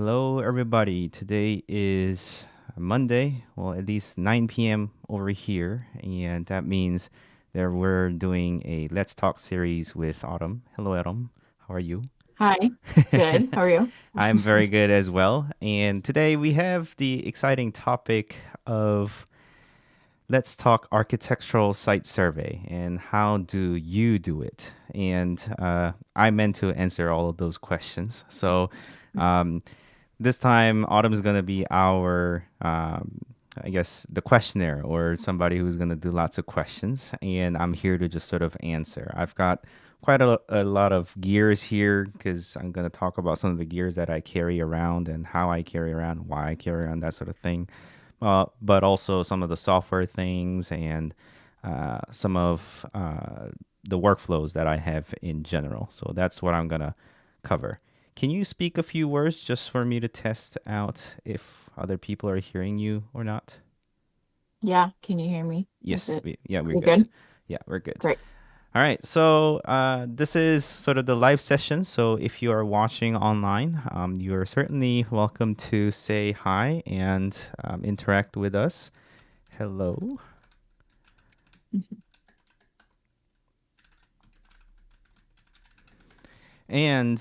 Hello, everybody. Today is Monday, well, at least 9 p.m. over here, and that means that we're doing a Let's Talk series with Autumn. Hello, Autumn. How are you? Hi, good. How are you? I'm very good as well. And today we have the exciting topic of let's talk architectural site survey and how do you do it? And I meant to answer all of those questions. So um, this time, Autumn is going to be our, I guess, the questionnaire or somebody who's going to do lots of questions. And I'm here to just sort of answer. I've got quite a lot of gears here because I'm going to talk about some of the gears that I carry around and how I carry around, why I carry around, that sort of thing. But also some of the software things and some of the workflows that I have in general. So that's what I'm going to cover. Can you speak a few words just for me to test out if other people are hearing you or not? Yeah, can you hear me? Is Yes, it yeah, we're you good. good? Yeah, we're good. Great. All right, so this is sort of the live session. So if you are watching online, you are certainly welcome to say hi and interact with us. Hello. Mhm. And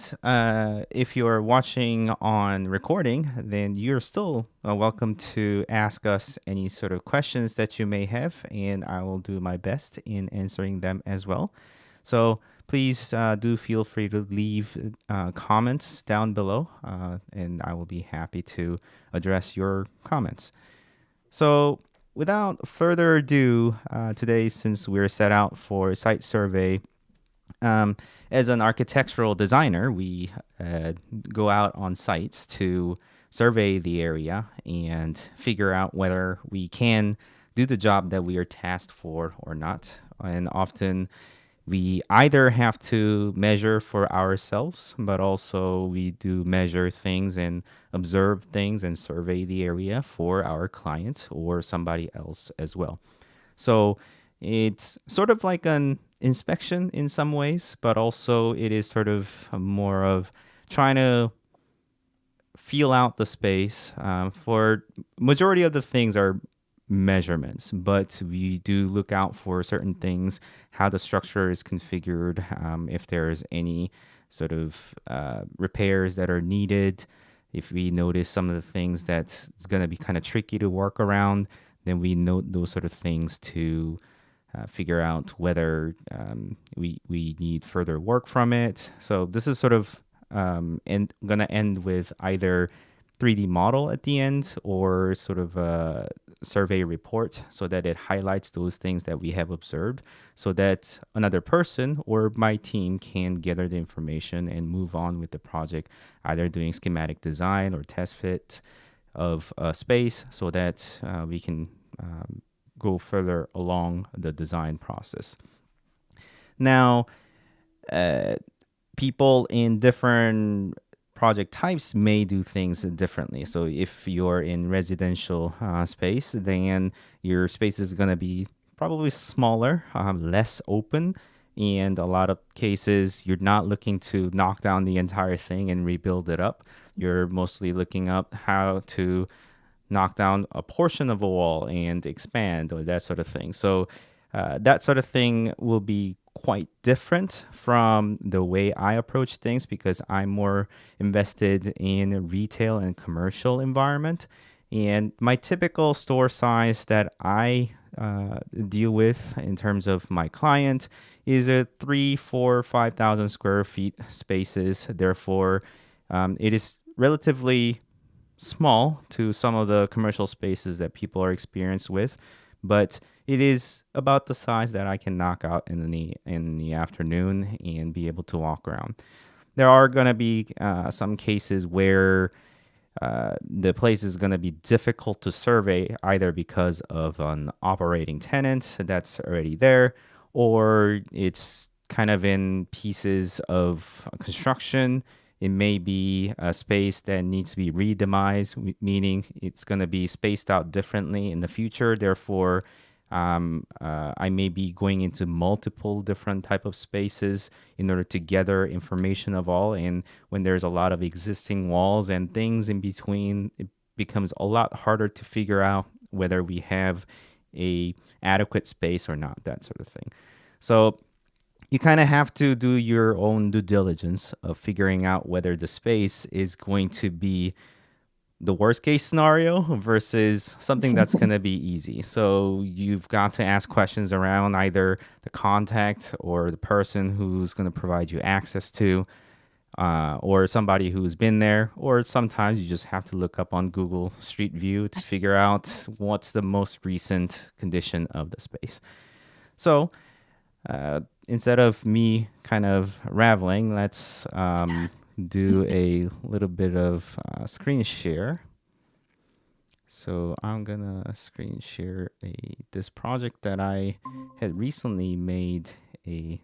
if you're watching on recording, then you're still welcome to ask us any sort of questions that you may have, and I will do my best in answering them as well. So please do feel free to leave comments down below, and I will be happy to address your comments. So without further ado, today, since we're set out for site survey, um, as an architectural designer, we go out on sites to survey the area and figure out whether we can do the job that we are tasked for or not. And often we either have to measure for ourselves, but also we do measure things and observe things and survey the area for our client or somebody else as well. So it's sort of like an inspection in some ways, but also it is sort of more of trying to feel out the space. For majority of the things are measurements, but we do look out for certain things, how the structure is configured, if there's any sort of repairs that are needed. If we notice some of the things that's going to be kind of tricky to work around, then we note those sort of things to figure out whether we need further work from it. So this is sort of going to end with either 3D model at the end or sort of a survey report so that it highlights those things that we have observed so that another person or my team can gather the information and move on with the project, either doing schematic design or test fit of a space so that we can go further along the design process. Now, uh, people in different project types may do things differently. So if you're in residential space, then your space is going to be probably smaller, less open. And a lot of cases, you're not looking to knock down the entire thing and rebuild it up. You're mostly looking up how to knock down a portion of a wall and expand or that sort of thing. So that sort of thing will be quite different from the way I approach things because I'm more invested in retail and commercial environment. And my typical store size that I deal with in terms of my client is a 3, 4, 5,000 square feet spaces. Therefore, it is relatively small to some of the commercial spaces that people are experienced with, but it is about the size that I can knock out in the afternoon and be able to walk around. There are going to be some cases where the place is going to be difficult to survey either because of an operating tenant that's already there or it's kind of in pieces of construction. It may be a space that needs to be redemised, meaning it's going to be spaced out differently in the future. Therefore, I may be going into multiple different type of spaces in order to gather information of all. And when there's a lot of existing walls and things in between, it becomes a lot harder to figure out whether we have a adequate space or not, that sort of thing. So you kind of have to do your own due diligence of figuring out whether the space is going to be the worst case scenario versus something that's going to be easy. So you've got to ask questions around either the contact or the person who's going to provide you access to, or somebody who's been there, or sometimes you just have to look up on Google Street View to figure out what's the most recent condition of the space. So instead of me kind of raveling, let's do a little bit of screen share. So I'm gonna screen share this project that I had recently made a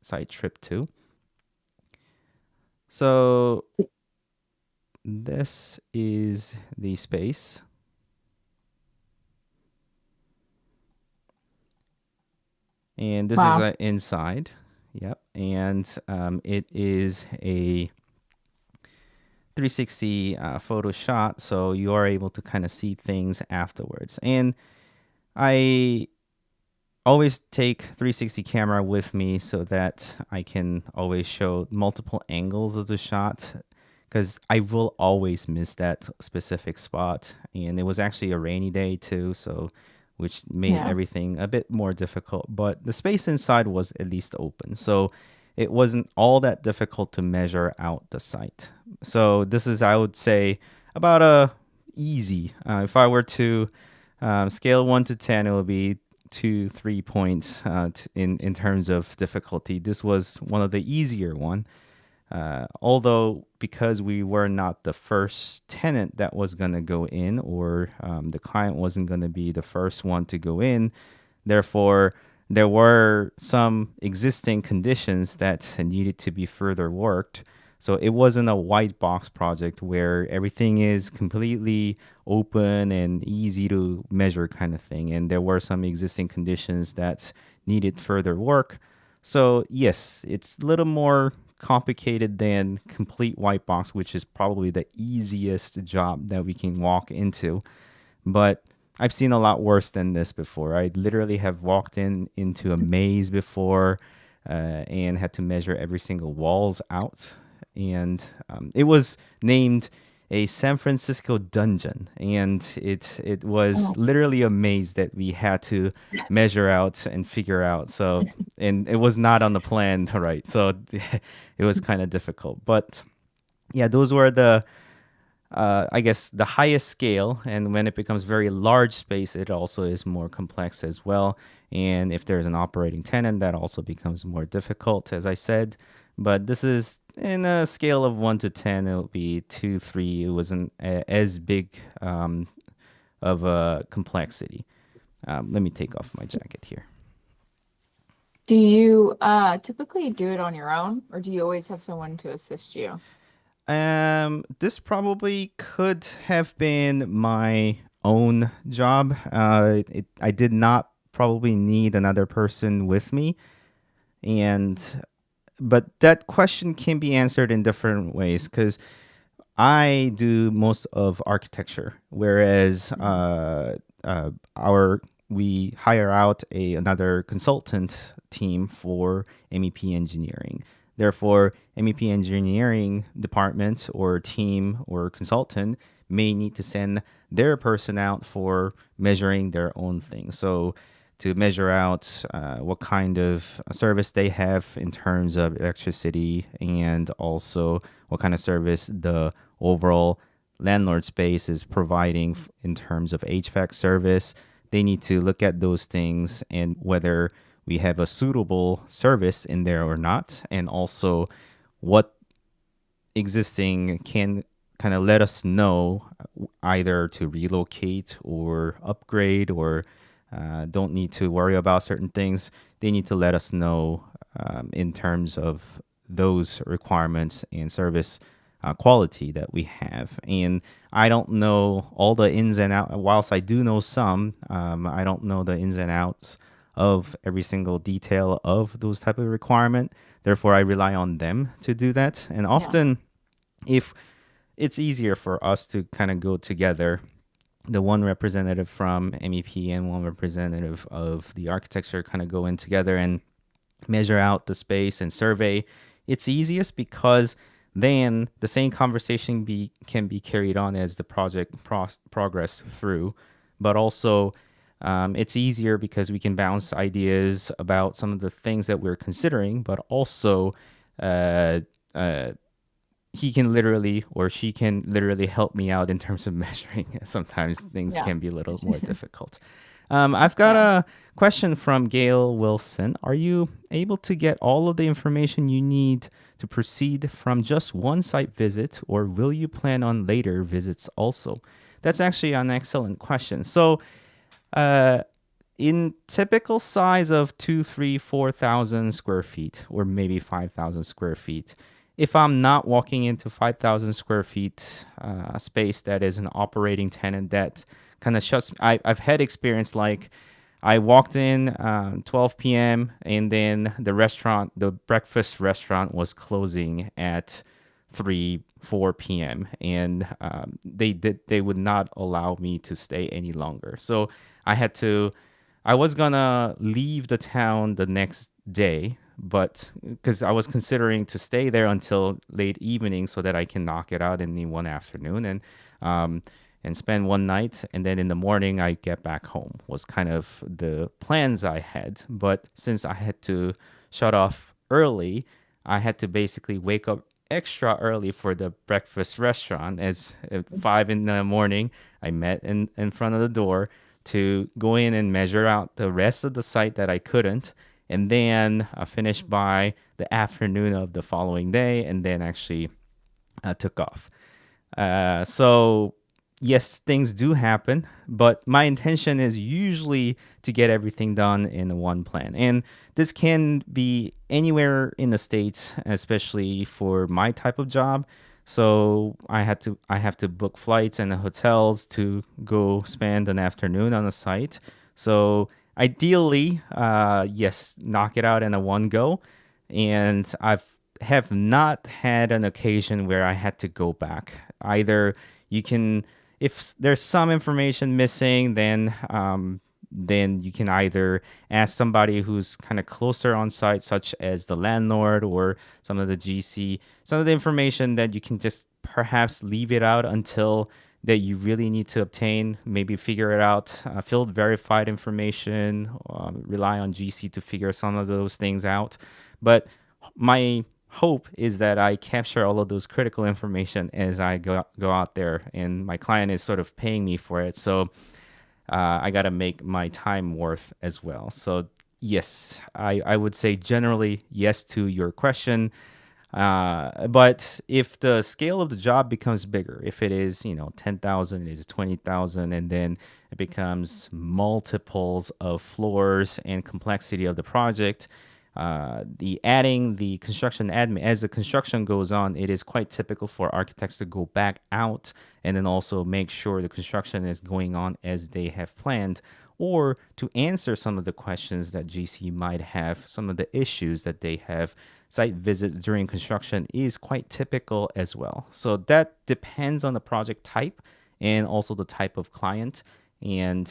site trip to. So this is the space. And this is inside. Yep. And it is a 360 photo shot, so you are able to kind of see things afterwards. And I always take 360 camera with me so that I can always show multiple angles of the shot, because I will always miss that specific spot. And it was actually a rainy day too, so which made everything a bit more difficult. But the space inside was at least open, so it wasn't all that difficult to measure out the site. So this is, I would say, about a easy. If I were to scale 1 to 10, it would be 2-3 points in terms of difficulty. This was one of the easier one. Although, because we were not the first tenant that was going to go in, or the client wasn't going to be the first one to go in, therefore, there were some existing conditions that needed to be further worked. So it wasn't a white box project where everything is completely open and easy to measure kind of thing. And there were some existing conditions that needed further work. So yes, it's a little more complicated than complete white box, which is probably the easiest job that we can walk into. But I've seen a lot worse than this before. I literally have walked into a maze before and had to measure every single walls out. And it was named a San Francisco dungeon, and it was literally a maze that we had to measure out and figure out. So, and it was not on the plan, right? So it was kind of difficult. But yeah, those were the I guess the highest scale. And when it becomes very large space, it also is more complex as well. And if there's an operating tenant, that also becomes more difficult, as I said. But this is in a scale of 1 to 10, it'll be 2, 3. It wasn't as big of a complexity. Let me take off my jacket here. Do you typically do it on your own, or do you always have someone to assist you? This probably could have been my own job. I did not probably need another person with me, but that question can be answered in different ways, because I do most of architecture, whereas we hire out another consultant team for MEP engineering. Therefore, MEP engineering department or team or consultant may need to send their person out for measuring their own thing. So to measure out what kind of service they have in terms of electricity, and also what kind of service the overall landlord space is providing in terms of HVAC service. They need to look at those things and whether we have a suitable service in there or not, and also what existing can kind of let us know either to relocate or upgrade, or don't need to worry about certain things. They need to let us know in terms of those requirements and service quality that we have. And I don't know all the ins and outs. Whilst I do know some, I don't know the ins and outs of every single detail of those type of requirement. Therefore, I rely on them to do that. And Yeah. often, if it's easier for us to kind of go together, the one representative from MEP and one representative of the architecture kind of go in together and measure out the space and survey. It's easiest because then the same conversation can be carried on as the project progress through, but also it's easier because we can bounce ideas about some of the things that we're considering, but also uh, uh, he can literally or she can literally help me out in terms of measuring. Sometimes things Yeah. can be a little more difficult. I've got Yeah. a question from Gail Wilson. Are you able to get all of the information you need to proceed from just one site visit, or will you plan on later visits also? That's actually an excellent question. So, uh, in typical size of 2, 3, 4,000 square feet, or maybe 5,000 square feet, if I'm not walking into 5,000 square feet space that is an operating tenant that kind of shuts, I've had experience like I walked in 12 p.m. and then the breakfast restaurant was closing at 3, 4 p.m. and they would not allow me to stay any longer. So I had to I was gonna leave the town the next day, but because I was considering to stay there until late evening so that I can knock it out in the one afternoon um, and spend one night, and then in the morning I get back home was kind of the plans I had. But since I had to shut off early, I had to basically wake up extra early for the breakfast restaurant. As at 5 in the morning, I met in front of the door to go in and measure out the rest of the site that I couldn't, and then finish by the afternoon of the following day, and then actually took off. So yes, things do happen, but my intention is usually to get everything done in one plan. And this can be anywhere in the States, especially for my type of job. So I have to book flights and the hotels to go spend an afternoon on the site. So ideally, yes, knock it out in a one go. And I've have not had an occasion where I had to go back. Either you can, if there's some information missing, then you can either ask somebody who's kind of closer on site, such as the landlord or some of the GC, some of the information that you can just perhaps leave it out until that you really need to obtain, maybe figure it out, field verified information, rely on GC to figure some of those things out. But my hope is that I capture all of those critical information as I go out there, and my client is sort of paying me for it. So I got to make my time worth as well. So yes, I would say generally yes to your question. But if the scale of the job becomes bigger, if it is, 10,000, it is 20,000, and then it becomes multiples of floors and complexity of the project, the adding the construction admin as the construction goes on, it is quite typical for architects to go back out and then also make sure the construction is going on as they have planned, or to answer some of the questions that GC might have, some of the issues that they have. Site visits during construction is quite typical as well. So that depends on the project type and also the type of client and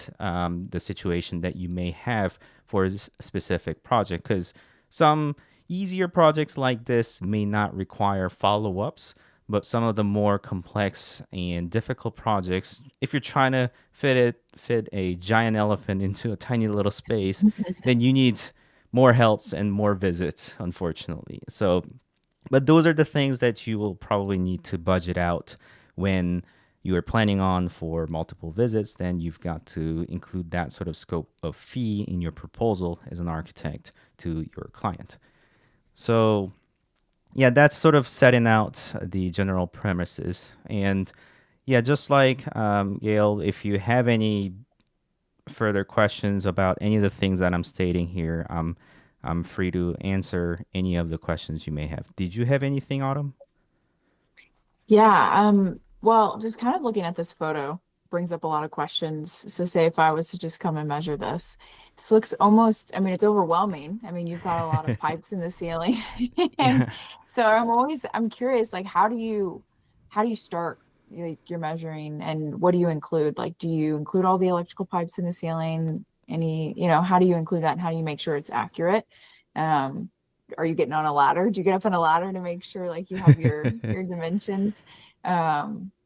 the situation that you may have for a specific project. Because some easier projects like this may not require follow ups, but some of the more complex and difficult projects, if you're trying to fit a giant elephant into a tiny little space, then you need more helps and more visits, unfortunately. So, but those are the things that you will probably need to budget out when you are planning on for multiple visits. Then you've got to include that sort of scope of fee in your proposal as an architect to your client. So yeah, that's sort of setting out the general premises. And yeah, just like Gail, if you have any further questions about any of the things that I'm stating here, I'm free to answer any of the questions you may have. Did you have anything, Autumn? Yeah. Well, just kind of looking at this photo brings up a lot of questions. So say if I was to just come and measure this looks almost, I mean, it's overwhelming. I mean, you've got a lot of pipes in the ceiling. And Yeah. so I'm curious, like, how do you start like your measuring and what do you include? Like, do you include all the electrical pipes in the ceiling? How do you include that and how do you make sure it's accurate? Um, are you getting on a ladder? Do you get up on a ladder to make sure like you have your dimensions?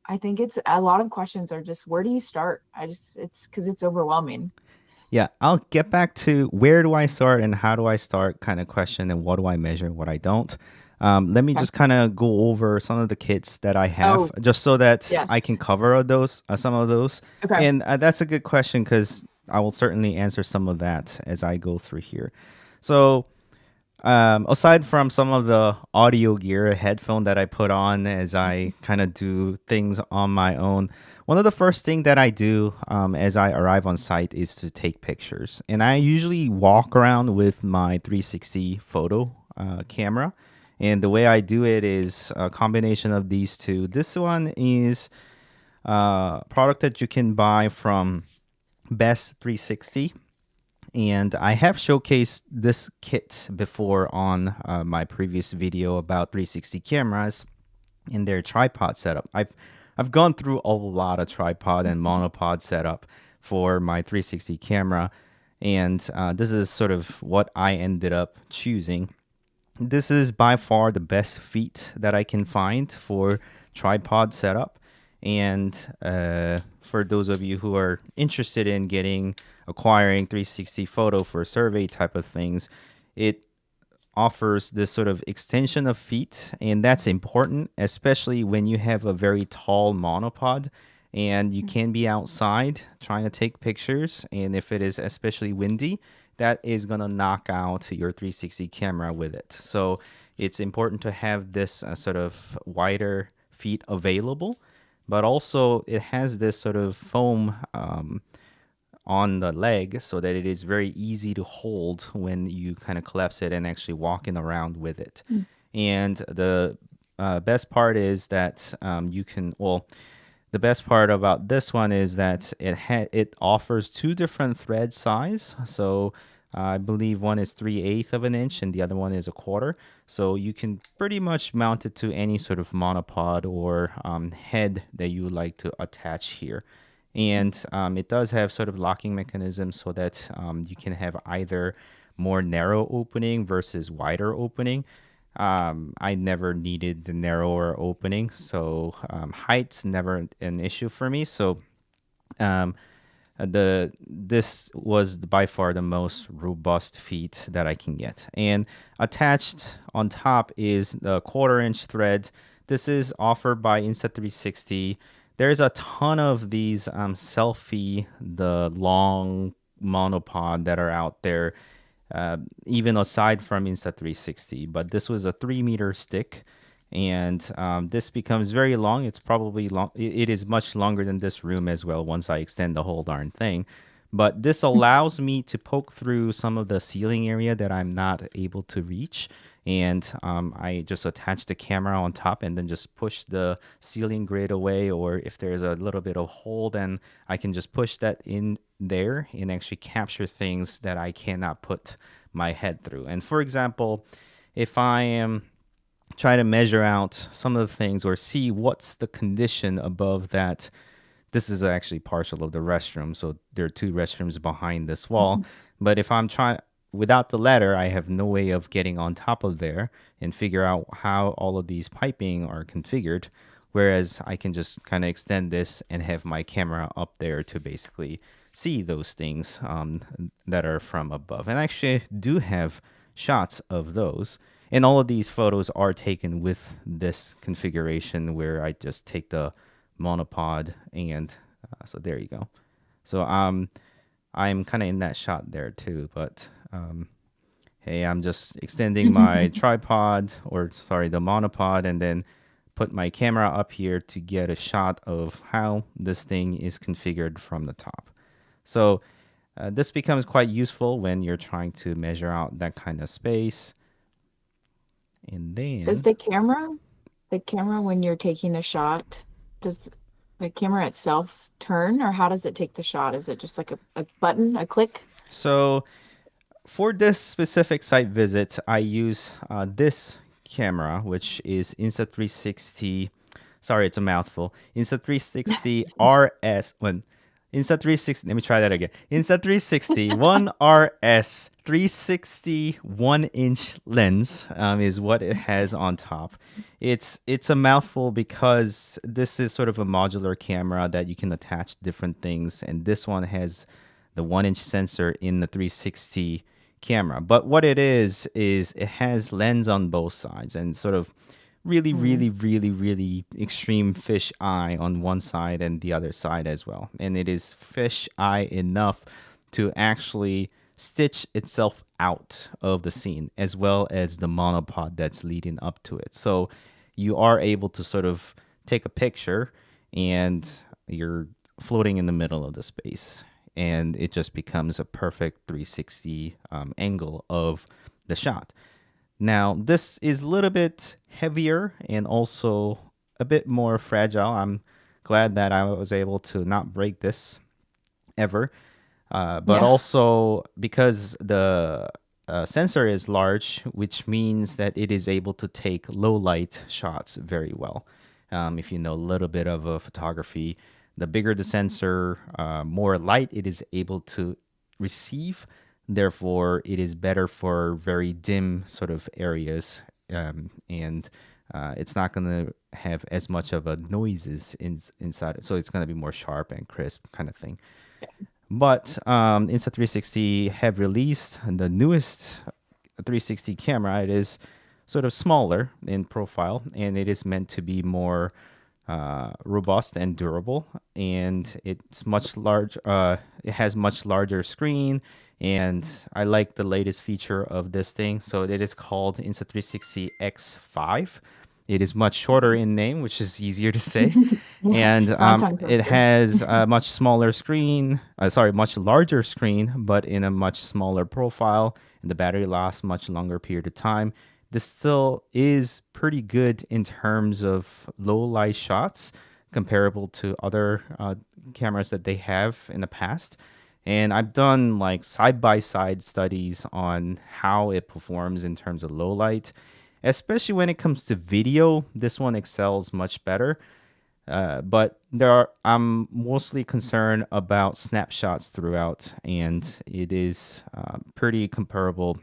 I think it's a lot of questions are just where do you start? It's because it's overwhelming. Yeah, I'll get back to where do I start and how do I start kind of question and what do I measure and what I don't. Let me Okay. just kind of go over some of the kits that I have Oh, just so that yes. I can cover those, some of those. Okay. And that's a good question because I will certainly answer some of that as I go through here. So, aside from some of the audio gear headphone that I put on as I kind of do things on my own, one of the first thing that I do as I arrive on site is to take pictures. And I usually walk around with my 360 photo camera. And the way I do it is a combination of these two. This one is a product that you can buy from Best 360, and I have showcased this kit before on my previous video about 360 cameras in their tripod setup. I've gone through a lot of tripod and monopod setup for my 360 camera, and this is sort of what I ended up choosing. This is by far the best feat that I can find for tripod setup. And for those of you who are interested in acquiring 360 photo for survey type of things, it offers this sort of extension of feet, and that's important, especially when you have a very tall monopod and you can be outside trying to take pictures. And if it is especially windy, that is going to knock out your 360 camera with it. So it's important to have this sort of wider feet available, but also it has this sort of foam on the leg so that it is very easy to hold when you kind of collapse it and actually walking around with it. Mm. And the best part is that the best part about this one is that it offers two different thread size. So I believe one is 3/8 of an inch and the other one is a quarter. So you can pretty much mount it to any sort of monopod or head that you would like to attach here. And it does have sort of locking mechanisms so that you can have either more narrow opening versus wider opening. I never needed the narrower opening, so height's never an issue for me. So um, this was by far the most robust feet that I can get. And attached on top is the 1/4 inch thread. This is offered by Insta360. There's a ton of these selfie, the long monopod that are out there, even aside from Insta360. But this was a 3 meter stick, and this becomes very long. It's probably long. It is much longer than this room as well once I extend the whole darn thing. But this allows me to poke through some of the ceiling area that I'm not able to reach. And I just attach the camera on top and then just push the ceiling grid away. Or if there's a little bit of hole, then I can just push that in there and actually capture things that I cannot put my head through. And for example, if I am try to measure out some of the things or see what's the condition above that. This is actually partial of the restroom, so there are two restrooms behind this wall. Mhm. But if I'm trying without the ladder, I have no way of getting on top of there and figure out how all of these piping are configured. Whereas I can just kind of extend this and have my camera up there to basically see those things that are from above. And I actually do have shots of those. And all of these photos are taken with this configuration where I just take the monopod and so there you go. So I'm kind of in that shot there too, but hey, I'm just extending my tripod or sorry, the monopod and then put my camera up here to get a shot of how this thing is configured from the top. So this becomes quite useful when you're trying to measure out that kind of space. And Does then the camera when you're taking the shot, Does the camera itself turn, or how does it take the shot? Is it just like a button, a click? So for this specific site visit, I use this camera, which is Insta360. Sorry, it's a mouthful. Insta360 RS. When Insta360, let me try that again. Insta360 1 RS 360 1-inch lens is what it has on top. It's a mouthful because this is sort of a modular camera that you can attach different things, and this one has the 1-inch sensor in the 360 camera. But what it is it has lens on both sides and sort of really, Hmm. really, really, really extreme fish eye on one side and the other side as well. And it is fish eye enough to actually stitch itself out of the scene as well as the monopod that's leading up to it. So you are able to sort of take a picture and you're floating in the middle of the space, and it just becomes a perfect 360 angle of the shot. Now, this is a little bit heavier and also a bit more fragile. I'm glad that I was able to not break this ever. But Yeah. also because the sensor is large, which means that it is able to take low light shots very well. If you know a little bit of photography, the bigger the sensor, more light it is able to receive. Therefore, it is better for very dim sort of areas, and it's not going to have as much of a noises inside. So it's going to be more sharp and crisp kind of thing. But Insta360 have released the newest 360 camera. It is sort of smaller in profile, and it is meant to be more robust and durable. And it's much large. It has much larger screen, and I like the latest feature of this thing. So it is called Insta360 X5. It is much shorter in name, which is easier to say, Yeah. and It's not a tongue it twister. has a much smaller screen. Sorry, much larger screen, but in a much smaller profile, and the battery lasts much longer period of time. This still is pretty good in terms of low light shots, comparable to other cameras that they have in the past. And I've done like side by side studies on how it performs in terms of low light, especially when it comes to video. This one excels much better. But I'm mostly concerned about snapshots throughout, and it is pretty comparable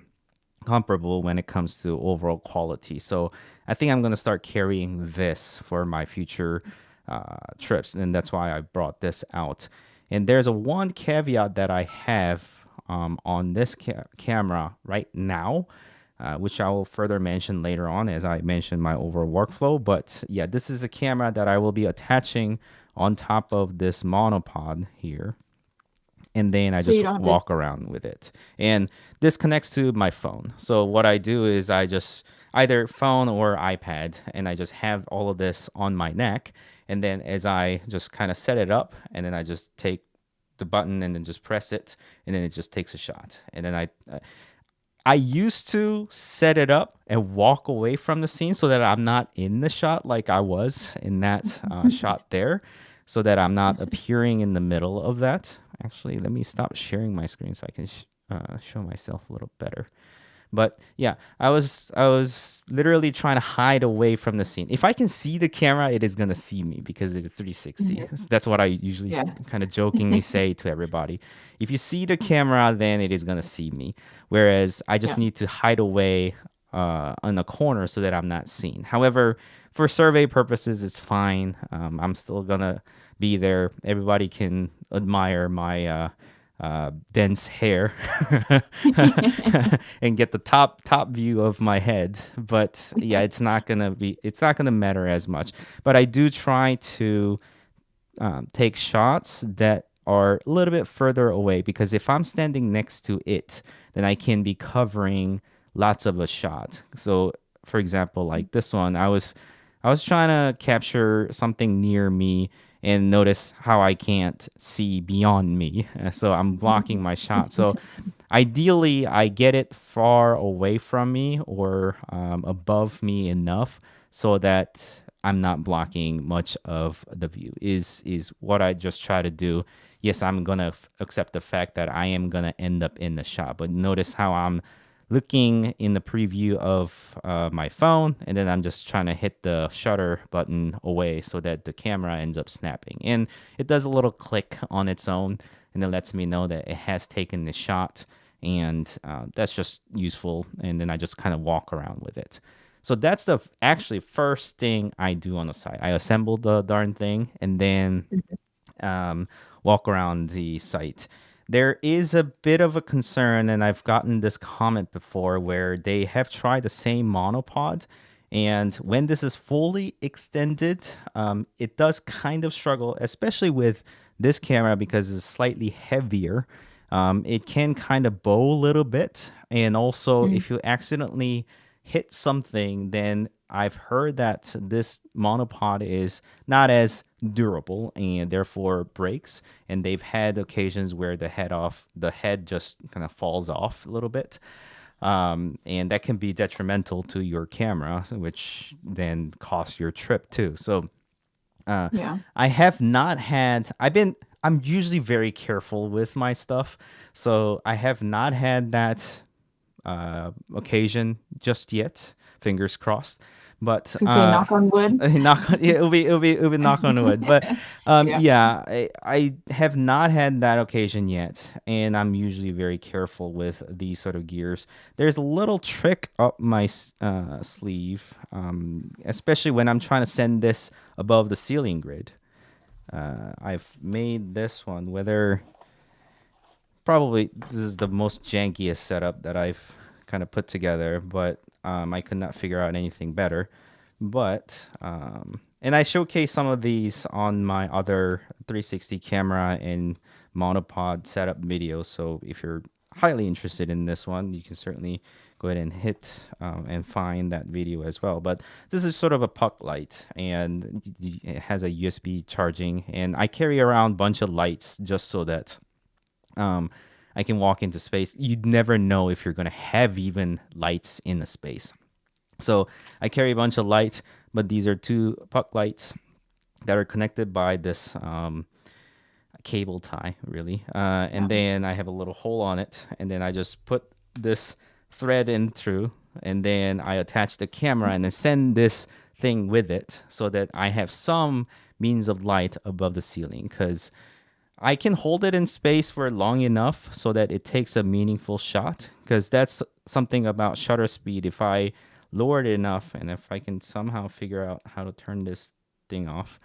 when it comes to overall quality. So I think I'm gonna start carrying this for my future trips, and that's why I brought this out. And there's a one caveat that I have on this camera right now, which I will further mention later on as I mention my overall workflow. But yeah, this is a camera that I will be attaching on top of this monopod here, and then I So just you don't have to. walk around with it. And this connects to my phone. So what I do is I just either phone or iPad, and I just have all of this on my neck. And then as I just kind of set it up, and then I just take the button and then just press it, and then it just takes a shot. And then I used to set it up and walk away from the scene so that I'm not in the shot like I was in that shot there, so that I'm not appearing in the middle of that. Actually, let me stop sharing my screen so I can show myself a little better. But yeah, I was literally trying to hide away from the scene. If I can see the camera, it is gonna see me because it is 360. That's what I usually Yeah. kind of jokingly say to everybody. If you see the camera, then it is gonna see me. Whereas I just Yeah. need to hide away on a corner so that I'm not seen. However, for survey purposes, it's fine. I'm still gonna be there. Everybody can admire my dense hair and get the top view of my head. But yeah, it's not gonna matter as much. But I do try to take shots that are a little bit further away, because if I'm standing next to it, then I can be covering lots of a shot. So for example, like this one, I was trying to capture something near me and notice how I can't see beyond me. So I'm blocking my shot. So ideally, I get it far away from me or above me enough so that I'm not blocking much of the view is what I just try to do. Yes, I'm gonna accept the fact that I am gonna end up in the shot, but notice how I'm looking in the preview of my phone, and then I'm just trying to hit the shutter button away so that the camera ends up snapping. And it does a little click on its own, and it lets me know that it has taken the shot, and that's just useful. And then I just kind of walk around with it. So that's the actually first thing I do on the site. I assemble the darn thing and then um, walk around the site. There is a bit of a concern, and I've gotten this comment before where they have tried the same monopod. And when this is fully extended, it does kind of struggle, especially with this camera because it's slightly heavier. It can kind of bow a little bit. And also, Mm. if you accidentally hit something, then I've heard that this monopod is not as durable and therefore breaks. And they've had occasions where the head just kind of falls off a little bit. And that can be detrimental to your camera, which then costs your trip too. So Yeah. I have not had. I'm usually very careful with my stuff, so I have not had that occasion just yet. Fingers crossed. But So say knock on wood. knock on, yeah, it'll be knock on wood. But Yeah. yeah, I have not had that occasion yet, and I'm usually very careful with these sort of gears. There's a little trick up my sleeve, especially when I'm trying to send this above the ceiling grid. I've made this one, whether probably this is the most jankiest setup that I've kind of put together, but I could not figure out anything better. But and I showcase some of these on my other 360 camera and monopod setup videos. So if you're highly interested in this one, you can certainly go ahead and hit and find that video as well. But this is sort of a puck light, and it has a USB charging, and I carry around a bunch of lights just so that I can walk into space. You'd never know if you're going to have even lights in the space. So I carry a bunch of lights, but these are two puck lights that are connected by this cable tie, really. And Yeah. then I have a little hole on it, and then I just put this thread in through, and then I attach the camera and then send this thing with it so that I have some means of light above the ceiling, because I can hold it in space for long enough so that it takes a meaningful shot, because that's something about shutter speed. If I lower it enough, and if I can somehow figure out how to turn this thing off,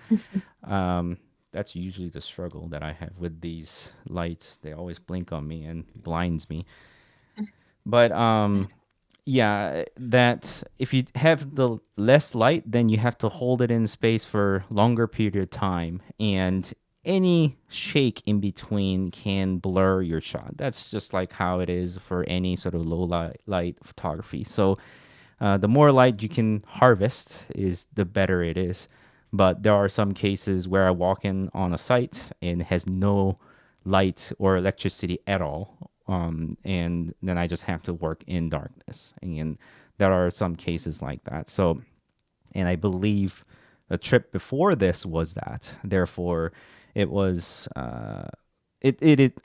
that's usually the struggle that I have with these lights. They always blink on me and blinds me. But yeah, that if you have the less light, then you have to hold it in space for longer period of time, and any shake in between can blur your shot. That's just like how it is for any sort of low light photography. So the more light you can harvest is the better it is. But there are some cases where I walk in on a site and it has no light or electricity at all. And then I just have to work in darkness. And there are some cases like that. So, and I believe the trip before this was that. Therefore, it was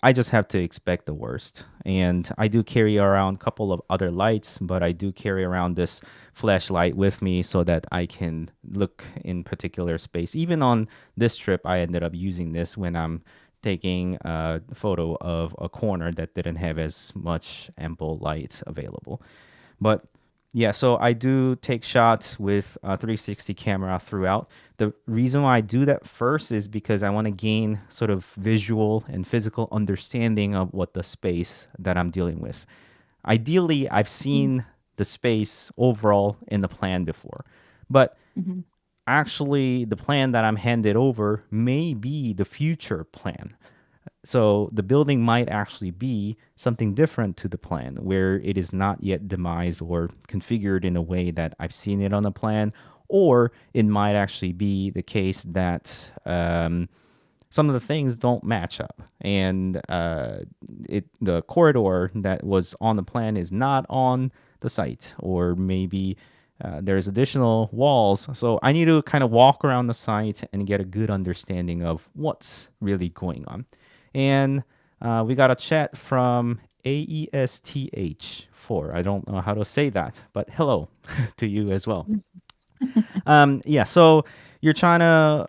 I just have to expect the worst. And I do carry around a couple of other lights, but I do carry around this flashlight with me so that I can look in particular space. Even on this trip, I ended up using this when I'm taking a photo of a corner that didn't have as much ample light available. But yeah, so I do take shots with a 360 camera throughout. The reason why I do that first is because I want to gain sort of visual and physical understanding of what the space that I'm dealing with. Ideally, I've seen the space overall in the plan before, but Mm-hmm. actually, the plan that I'm handed over may be the future plan. So the building might actually be something different to the plan, where it is not yet demised or configured in a way that I've seen it on the plan, or it might actually be the case that some of the things don't match up, and the corridor that was on the plan is not on the site, or maybe There's additional walls. So I need to kind of walk around the site and get a good understanding of what's really going on. And we got a chat from AESTH4. I don't know how to say that, but hello to you as well. Yeah, so you're trying to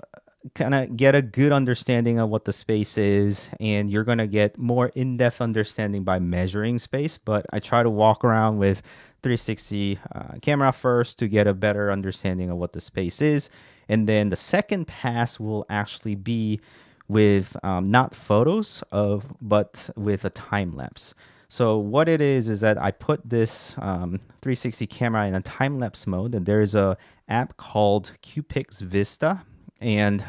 kind of get a good understanding of what the space is, and you're going to get more in-depth understanding by measuring space. But I try to walk around with 360 camera first to get a better understanding of what the space is, and then the second pass will actually be with not photos of, but with a time lapse. So what it is that I put this 360 camera in a time lapse mode, and there's a app called QPix Vista, and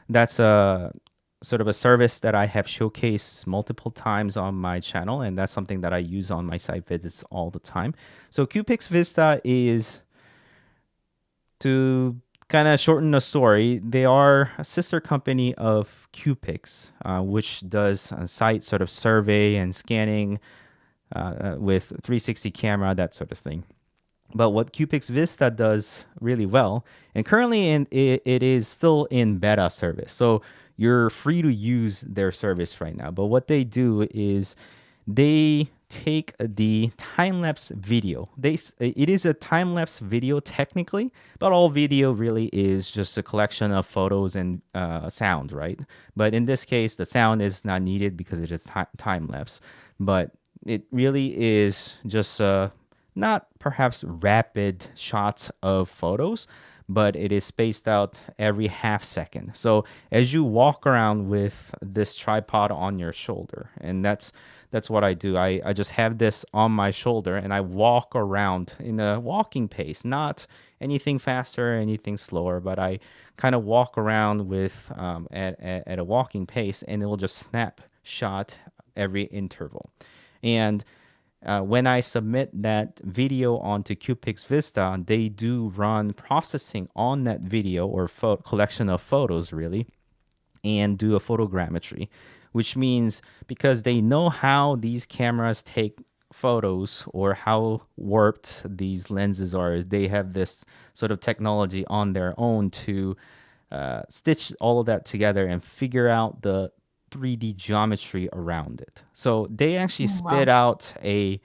that's a sort of a service that I have showcased multiple times on my channel, and that's something that I use on my site visits all the time. So QPix Vista is, to kind of shorten the story, they are a sister company of QPix, which does a site sort of survey and scanning with 360 camera, that sort of thing. But what QPix Vista does really well, and currently it is still in beta service, so you're free to use their service right now. But what they do is they take the time-lapse video. It is a time-lapse video technically, but all video really is just a collection of photos and sound, right? But in this case, the sound is not needed because it is time-lapse. But it really is just not perhaps rapid shots of photos, but it is spaced out every half second. So as you walk around with this tripod on your shoulder, and that's what I do. I just have this on my shoulder and I walk around in a walking pace, not anything faster or anything slower, but I kind of walk around with at a walking pace, and it will just snapshot every interval. And when I submit that video onto QPix Vista, they do run processing on that video or collection of photos, really, and do a photogrammetry, which means because they know how these cameras take photos or how warped these lenses are, they have this sort of technology on their own to stitch all of that together and figure out the 3D geometry around it. So they actually spit out a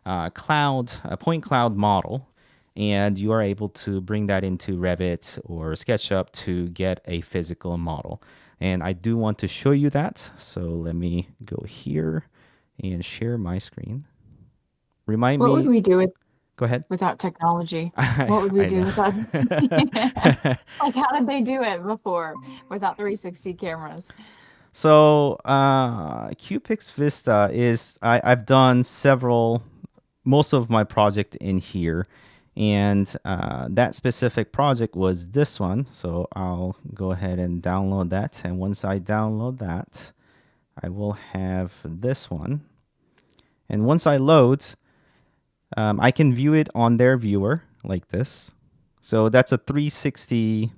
point cloud model, and you are able to bring that into Revit or SketchUp to get a physical model. And I do want to show you that. So let me go here and share my screen. Remind What me. would we do Go ahead. without technology? What would we do without? Like, how did they do it before without 360 cameras? So QPix Vista is, I've done most of my project in here. And that specific project was this one. So I'll go ahead and download that. And once I download that, I will have this one. And once I load, I can view it on their viewer like this. So that's a 3D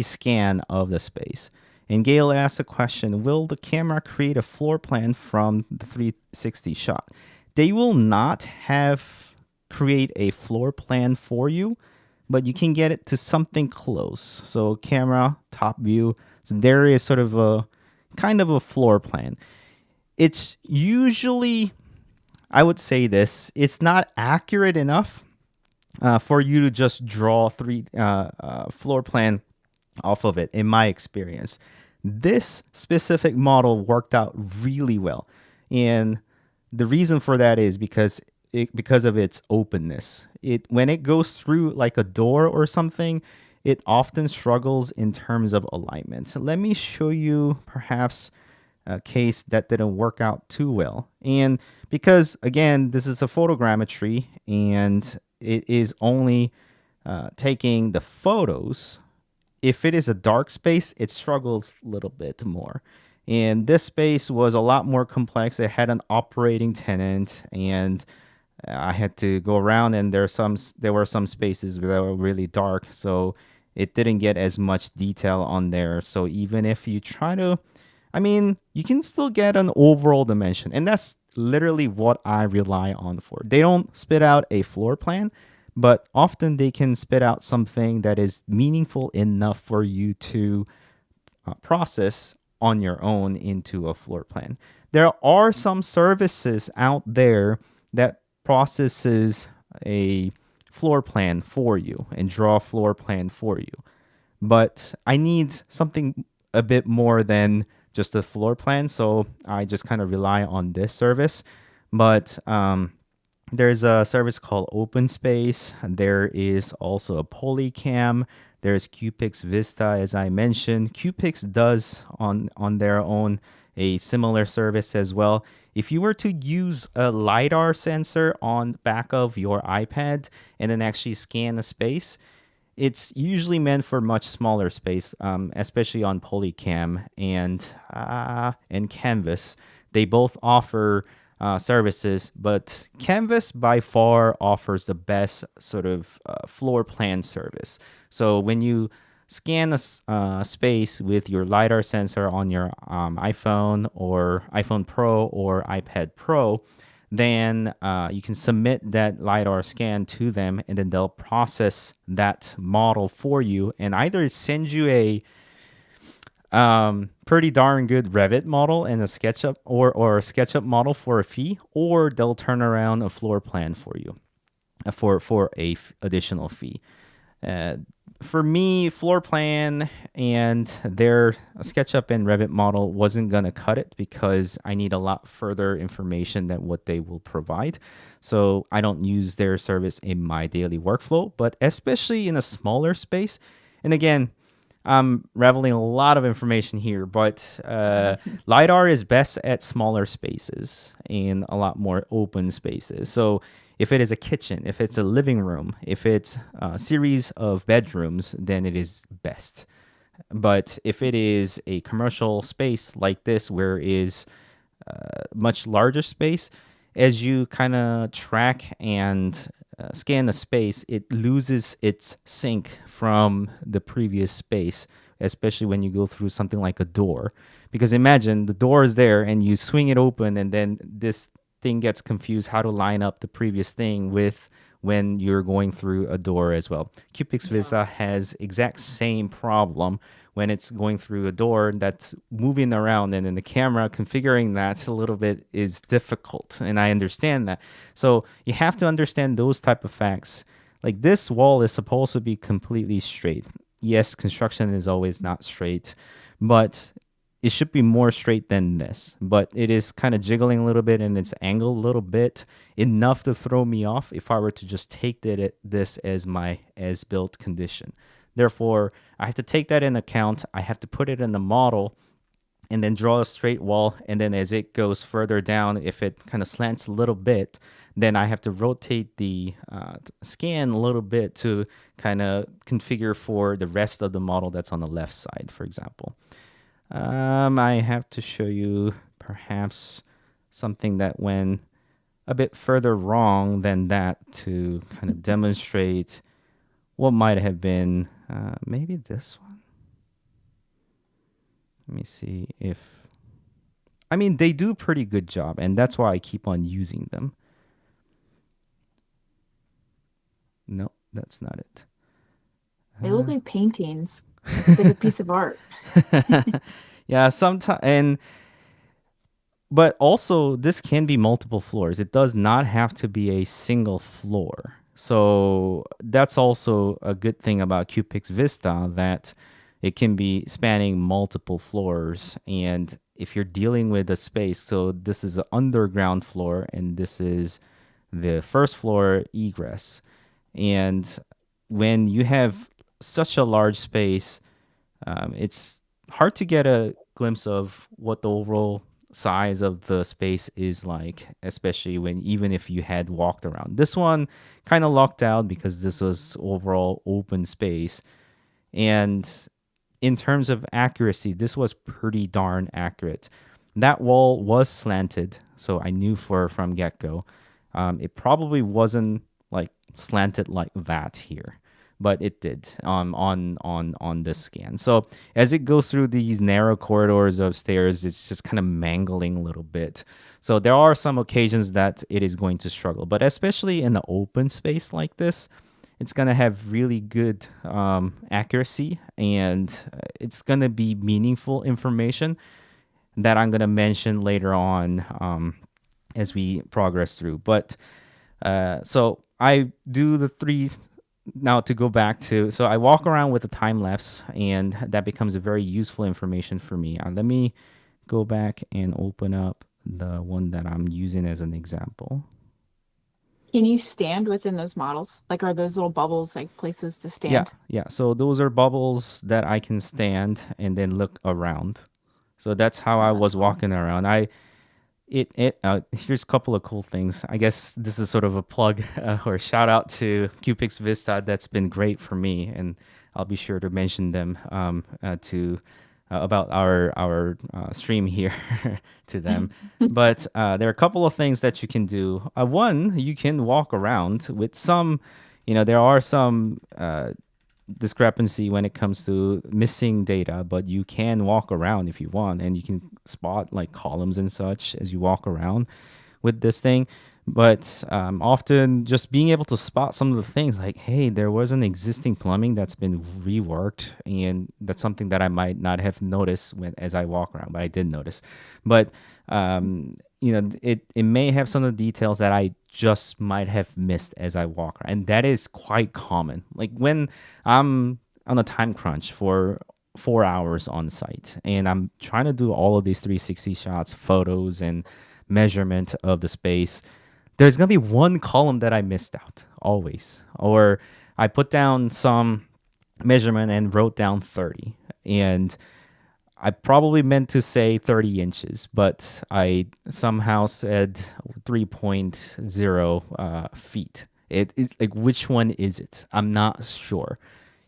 scan of the space. And Gail asked a question, will the camera create a floor plan from the 360 shot? They will not create a floor plan for you, but you can get it to something close. So camera, top view, so there is sort of a kind of a floor plan. It's usually, I would say this, it's not accurate enough for you to just draw floor plan off of it, in my experience. This specific model worked out really well. And the reason for that is because of its openness. When it goes through like a door or something, it often struggles in terms of alignment. So let me show you perhaps a case that didn't work out too well. And because, again, this is a photogrammetry and it is only taking the photos, if it is a dark space, it struggles a little bit more. And this space was a lot more complex. It had an operating tenant, and I had to go around, and there were some spaces that were really dark, so it didn't get as much detail on there. So even if you try to, I mean, you can still get an overall dimension, and that's literally what I rely on for. They don't spit out a floor plan, but often they can spit out something that is meaningful enough for you to process on your own into a floor plan. There are some services out there that processes a floor plan for you and draw a floor plan for you. But I need something a bit more than just a floor plan, so I just kind of rely on this service. But there's a service called OpenSpace. There is also a Polycam. There's QPix Vista, as I mentioned. QPix does on their own a similar service as well. If you were to use a LiDAR sensor on the back of your iPad and then actually scan a space, it's usually meant for much smaller space, especially on Polycam and Canvas. They both offer services, but Canvas by far offers the best sort of floor plan service. So when you scan a space with your LiDAR sensor on your iPhone or iPhone Pro or iPad Pro, then you can submit that LiDAR scan to them, and then they'll process that model for you and either send you a pretty darn good Revit model and a SketchUp or a SketchUp model for a fee, or they'll turn around a floor plan for you for additional fee. For me, floor plan and their SketchUp and Revit model wasn't going to cut it because I need a lot further information than what they will provide. So I don't use their service in my daily workflow, but especially in a smaller space. And again, I'm reveling a lot of information here, but LiDAR is best at smaller spaces and a lot more open spaces. So if it is a kitchen, if it's a living room, if it's a series of bedrooms, then it is best. But if it is a commercial space like this, where it is much larger space, as you kind of track and scan the space, it loses its sync from the previous space, especially when you go through something like a door. Because imagine the door is there and you swing it open, and then this thing gets confused how to line up the previous thing with when you're going through a door as well. QPix Vista has exact same problem when it's going through a door that's moving around, and then the camera configuring that's a little bit is difficult, and I understand that. So you have to understand those type of facts. Like, this wall is supposed to be completely straight. Yes, construction is always not straight, but it should be more straight than this, but it is kind of jiggling a little bit and it's angled a little bit, enough to throw me off if I were to just take this as my as-built condition. Therefore, I have to take that in account. I have to put it in the model and then draw a straight wall. And then as it goes further down, if it kind of slants a little bit, then I have to rotate the scan a little bit to kind of configure for the rest of the model that's on the left side, for example. I have to show you perhaps something that went a bit further wrong than that to kind of demonstrate what might have been maybe this one. Let me see if, I mean, they do a pretty good job, and that's why I keep on using them. No, that's not it. They look like paintings. It's like a piece of art. Yeah, sometimes, but also this can be multiple floors. It does not have to be a single floor. So that's also a good thing about QPix Vista, that it can be spanning multiple floors. And if you're dealing with a space, so this is an underground floor and this is the first floor egress. And when you have such a large space, it's hard to get a glimpse of what the overall size of the space is like, especially when even if you had walked around. This one kind of locked out because this was overall open space. And in terms of accuracy, this was pretty darn accurate. That wall was slanted, so I knew from get-go. It probably wasn't like slanted like that here. but it did on this scan. So as it goes through these narrow corridors of stairs, it's just kind of mangling a little bit. So there are some occasions that it is going to struggle, but especially in the open space like this, it's going to have really good accuracy, and it's going to be meaningful information that I'm going to mention later on as we progress through. But so I do the three now to go back to. So I walk around with a time lapse, and that becomes a very useful information for me. Let me go back and open up the one that I'm using as an example. Can you stand within those models? Like, are those little bubbles like places to Yeah, stand? yeah. So those are bubbles that I can stand and then look around. So that's how Oh, I that's was cool. walking around. Here's a couple of cool things. I guess this is sort of a plug or a shout out to QPix Vista. That's been great for me, and I'll be sure to mention them to about our stream here to them. But there are a couple of things that you can do. One, you can walk around with some. There are some discrepancy when it comes to missing data, but you can walk around if you want, and you can spot like columns and such as you walk around with this thing. But often just being able to spot some of the things like, hey, there was an existing plumbing that's been reworked, and that's something that I might not have noticed when as I walk around, but I did notice. But it may have some of the details that I just might have missed as I walk around, and that is quite common. Like when I'm on a time crunch for 4 hours on site, and I'm trying to do all of these 360 shots, photos, and measurement of the space, there's gonna be one column that I missed out always, or I put down some measurement and wrote down 30, and I probably meant to say 30 inches, but I somehow said 3.0 feet. It is like, which one is it? I'm not sure.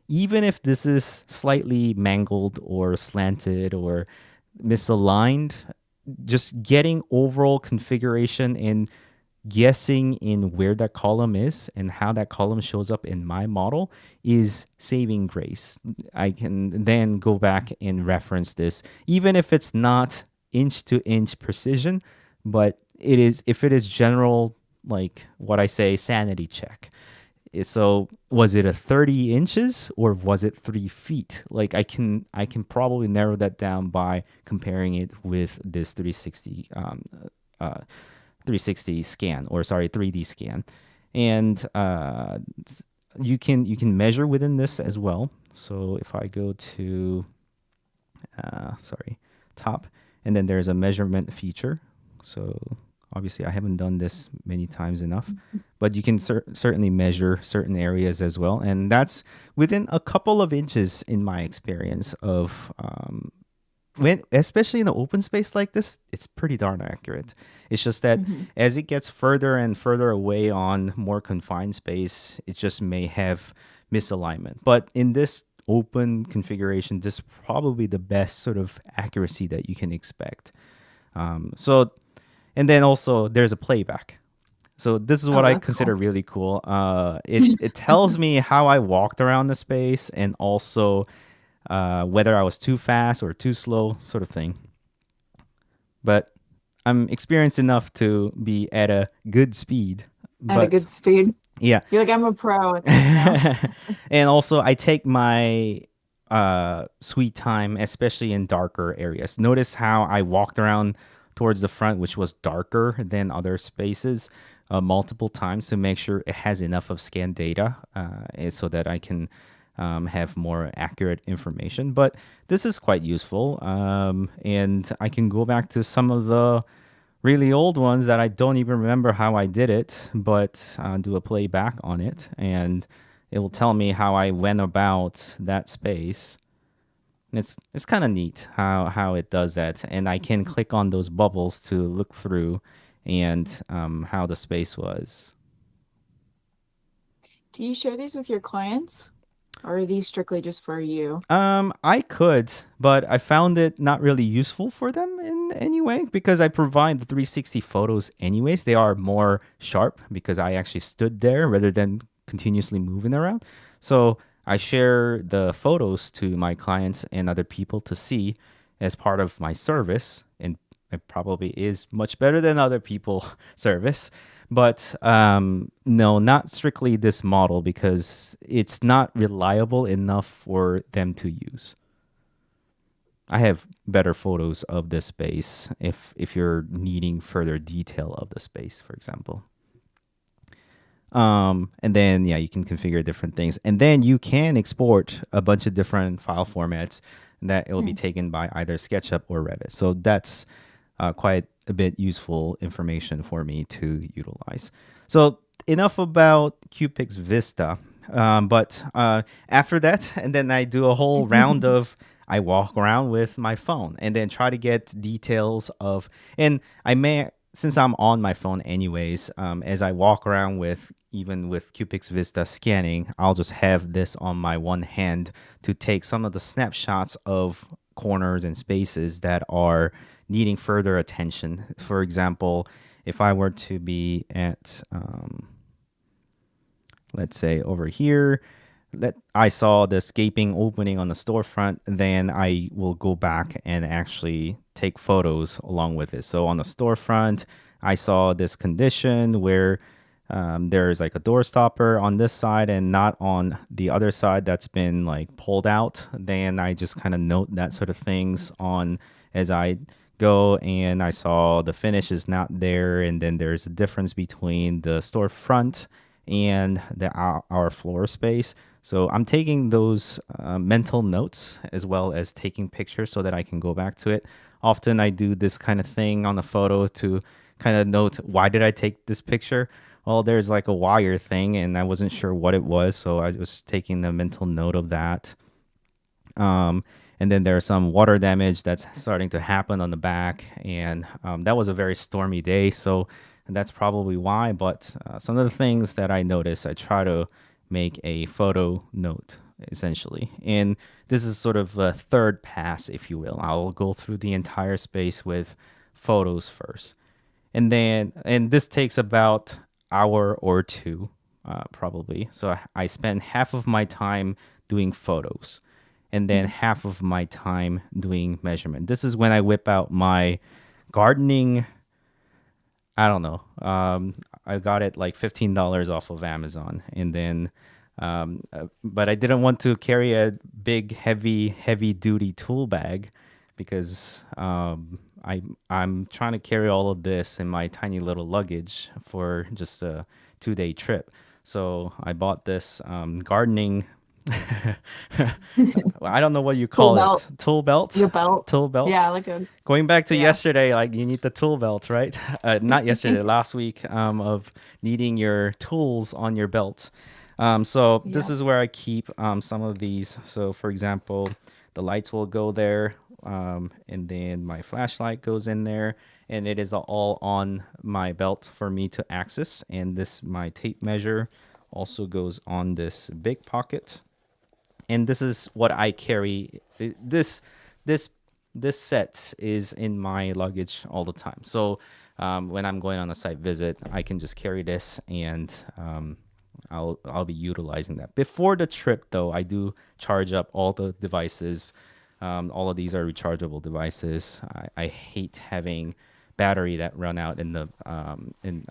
Even if this is slightly mangled or slanted or misaligned, just getting overall configuration and guessing in where that column is and how that column shows up in my model is saving grace. I can then go back and reference this, even if it's not inch to inch precision, but it is, if it is general, like what I say, sanity check. So was it a 30 inches or was it 3 feet? Like I can probably narrow that down by comparing it with this 360 scan, or sorry, 3D scan. And you can measure within this as well. So if I go to top, and then there's a measurement feature. So obviously I haven't done this many times enough, but you can certainly measure certain areas as well, and that's within a couple of inches in my experience of when, especially in an open space like this, it's pretty darn accurate. It's just that Mm-hmm. as it gets further and further away on more confined space, it just may have misalignment. But in this open configuration, this is probably the best sort of accuracy that you can expect. So, and then also there's a playback. So this is what Oh, I that's consider cool. really cool. It tells me how I walked around the space, and also whether I was too fast or too slow, sort of thing. But I'm experienced enough to be at a good speed. At a But good speed. yeah. You're like, I'm a pro at this now. And also, I take my sweet time, especially in darker areas. Notice how I walked around towards the front, which was darker than other spaces, multiple times to make sure it has enough of scan data so that I can have more accurate information. But this is quite useful. And I can go back to some of the really old ones that I don't even remember how I did it, but do a playback on it, and it will tell me how I went about that space. It's kind of neat how it does that, and I can click on those bubbles to look through and how the space was. Do you share these with your clients, or are these strictly just for you? I could, but I found it not really useful for them in any way because I provide the 360 photos anyways. They are more sharp because I actually stood there rather than continuously moving around. So I share the photos to my clients and other people to see as part of my service, and it probably is much better than other people service. But no, not strictly this model because it's not reliable enough for them to use. I have better photos of this space if you're needing further detail of the space, for example. And then yeah, you can configure different things, and then you can export a bunch of different file formats that it will be Hmm. taken by either SketchUp or Revit. So that's quite a bit useful information for me to utilize. So enough about QPix Vista. But after that, and then I do a whole round of I walk around with my phone and then try to get details of, and I may, since I'm on my phone anyways, as I walk around with, even with QPix Vista scanning, I'll just have this on my one hand to take some of the snapshots of corners and spaces that are needing further attention. For example, if I were to be at, let's say over here, that I saw this gaping opening on the storefront, then I will go back and actually take photos along with it. So on the storefront, I saw this condition where there's like a door stopper on this side and not on the other side that's been like pulled out. Then I just kind of note that sort of things on as I go, and I saw the finish is not there, and then there's a difference between the storefront and our floor space. So I'm taking those mental notes as well as taking pictures so that I can go back to it. Often I do this kind of thing on the photo to kind of note, why did I take this picture? Well, there's like a wire thing and I wasn't sure what it was, so I was taking the mental note of that. And then there's some water damage that's starting to happen on the back, and that was a very stormy day, so that's probably why. But some of the things that I noticed, I try to make a photo note essentially, and this is sort of a third pass, if you will. I'll go through the entire space with photos first, and this takes about hour or two, probably. So I spend half of my time doing photos and then half of my time doing measurement. This is when I whip out my gardening. I don't know. I got it like $15 off of Amazon, and then, but I didn't want to carry a big, heavy duty tool bag because I'm trying to carry all of this in my tiny little luggage for just a 2 day trip. So I bought this gardening. I don't know what you Tool call belt, it. Tool belt? your belt. Tool belt? Yeah, like a Going back to yeah. yesterday, like you need the tool belt, right? Not yesterday, last week, of needing your tools on your belt. So this Yeah. is where I keep some of these. So for example, the lights will go there, and then my flashlight goes in there, and it is all on my belt for me to access. And this, my tape measure, also goes on this big pocket, and this is what I carry. This this set is in my luggage all the time. So when I'm going on a site visit, I can just carry this, and I'll be utilizing that. Before the trip, though, I do charge up all the devices. All of these are rechargeable devices. I hate having battery that run out in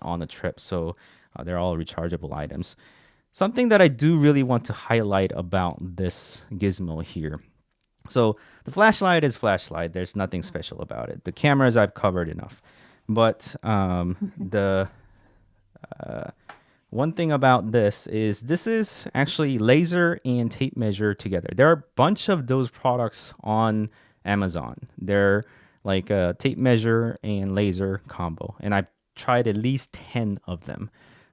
on a trip, so they're all rechargeable items. Something that I do really want to highlight about this gizmo here. So the flashlight is flashlight. There's nothing special about it. The cameras I've covered enough, but the one thing about this is actually laser and tape measure together. There are a bunch of those products on Amazon. They're like a tape measure and laser combo, and I've tried at least 10 of them.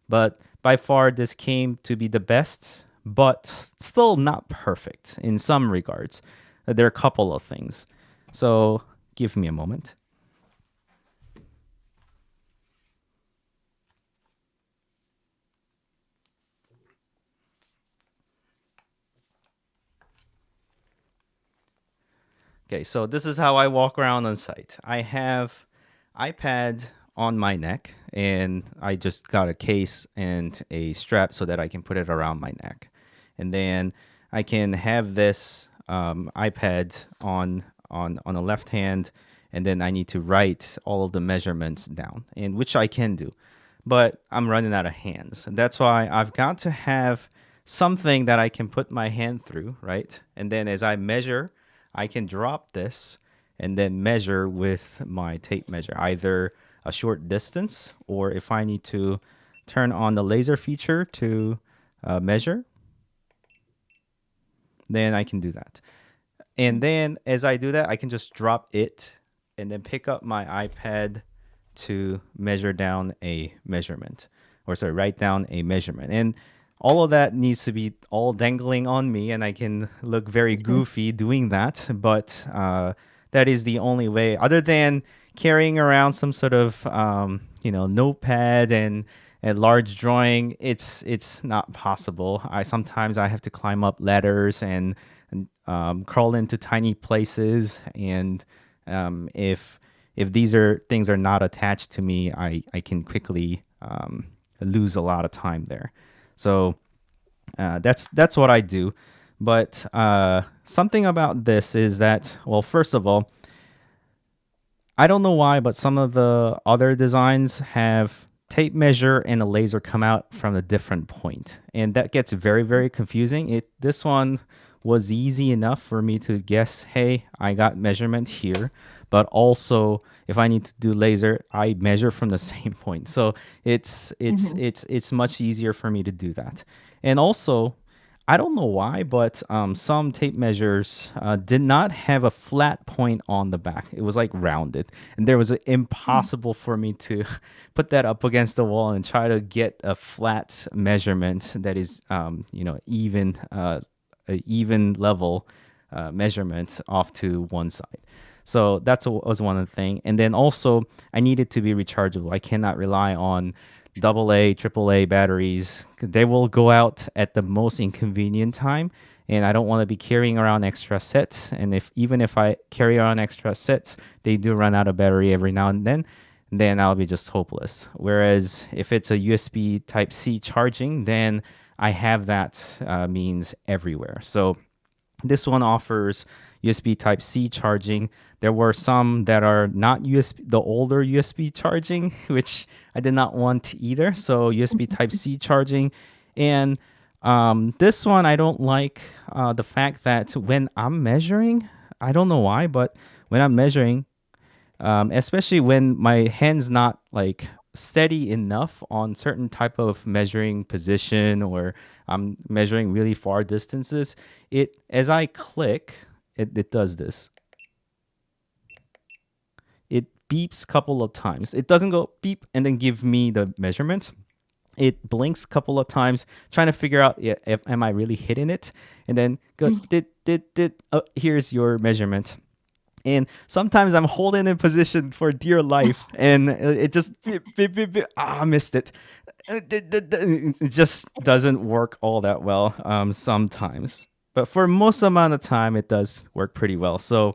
But by far, this came to be the best, but still not perfect in some regards. There are a couple of things. So give me a moment. Okay, so this is how I walk around on site. I have iPad on my neck, and I just got a case and a strap so that I can put it around my neck. and then I can have this iPad on the left hand, and then I need to write all of the measurements down, and which I can do, but I'm running out of hands. And that's why I've got to have something that I can put my hand through, right? And then as I measure, I can drop this and then measure with my tape measure, either a short distance, or if I need to turn on the laser feature to measure, then I can do that. And then as I do that, I can just drop it and then pick up my iPad to measure down a measurement, or sorry, write down a measurement. And all of that needs to be all dangling on me, and I can look very goofy doing that. But that is the only way, other than carrying around some sort of notepad and a large drawing. It's not possible. I have to climb up ladders and crawl into tiny places, and if these are things are not attached to me, I can quickly lose a lot of time there. So that's what I do. But something about this is that, well, first of all, I don't know why, but some of the other designs have tape measure and a laser come out from a different point, and that gets very, very confusing. This one was easy enough for me to guess, hey, I got measurement here, but also if I need to do laser, I measure from the same point. So it's much easier for me to do that. And also, I don't know why, but some tape measures did not have a flat point on the back. It was like rounded, and there was impossible for me to put that up against the wall and try to get a flat measurement that is, even a even level measurement off to one side. So that was one of the things. And then also, I needed to be rechargeable. I cannot rely on AA, AAA batteries. They will go out at the most inconvenient time, and I don't want to be carrying around extra sets. And even if I carry around extra sets, they do run out of battery every now and then I'll be just hopeless. Whereas if it's a USB Type C charging, then I have that means everywhere. So this one offers USB Type C charging. There were some that are not USB, the older USB charging, which I did not want either. So USB Type C charging. And this one, I don't like the fact that when I'm measuring, I don't know why, but when I'm measuring, especially when my hand's not like steady enough on certain type of measuring position, or I'm measuring really far distances, as I click, it does this. It beeps a couple of times. It doesn't go beep and then give me the measurement. It blinks a couple of times, trying to figure out, am I really hitting it, and then go did. Oh, here's your measurement. And sometimes I'm holding in position for dear life, and it just beep, beep, beep, beep. I missed it. It just doesn't work all that well sometimes. But for most amount of time, it does work pretty well. So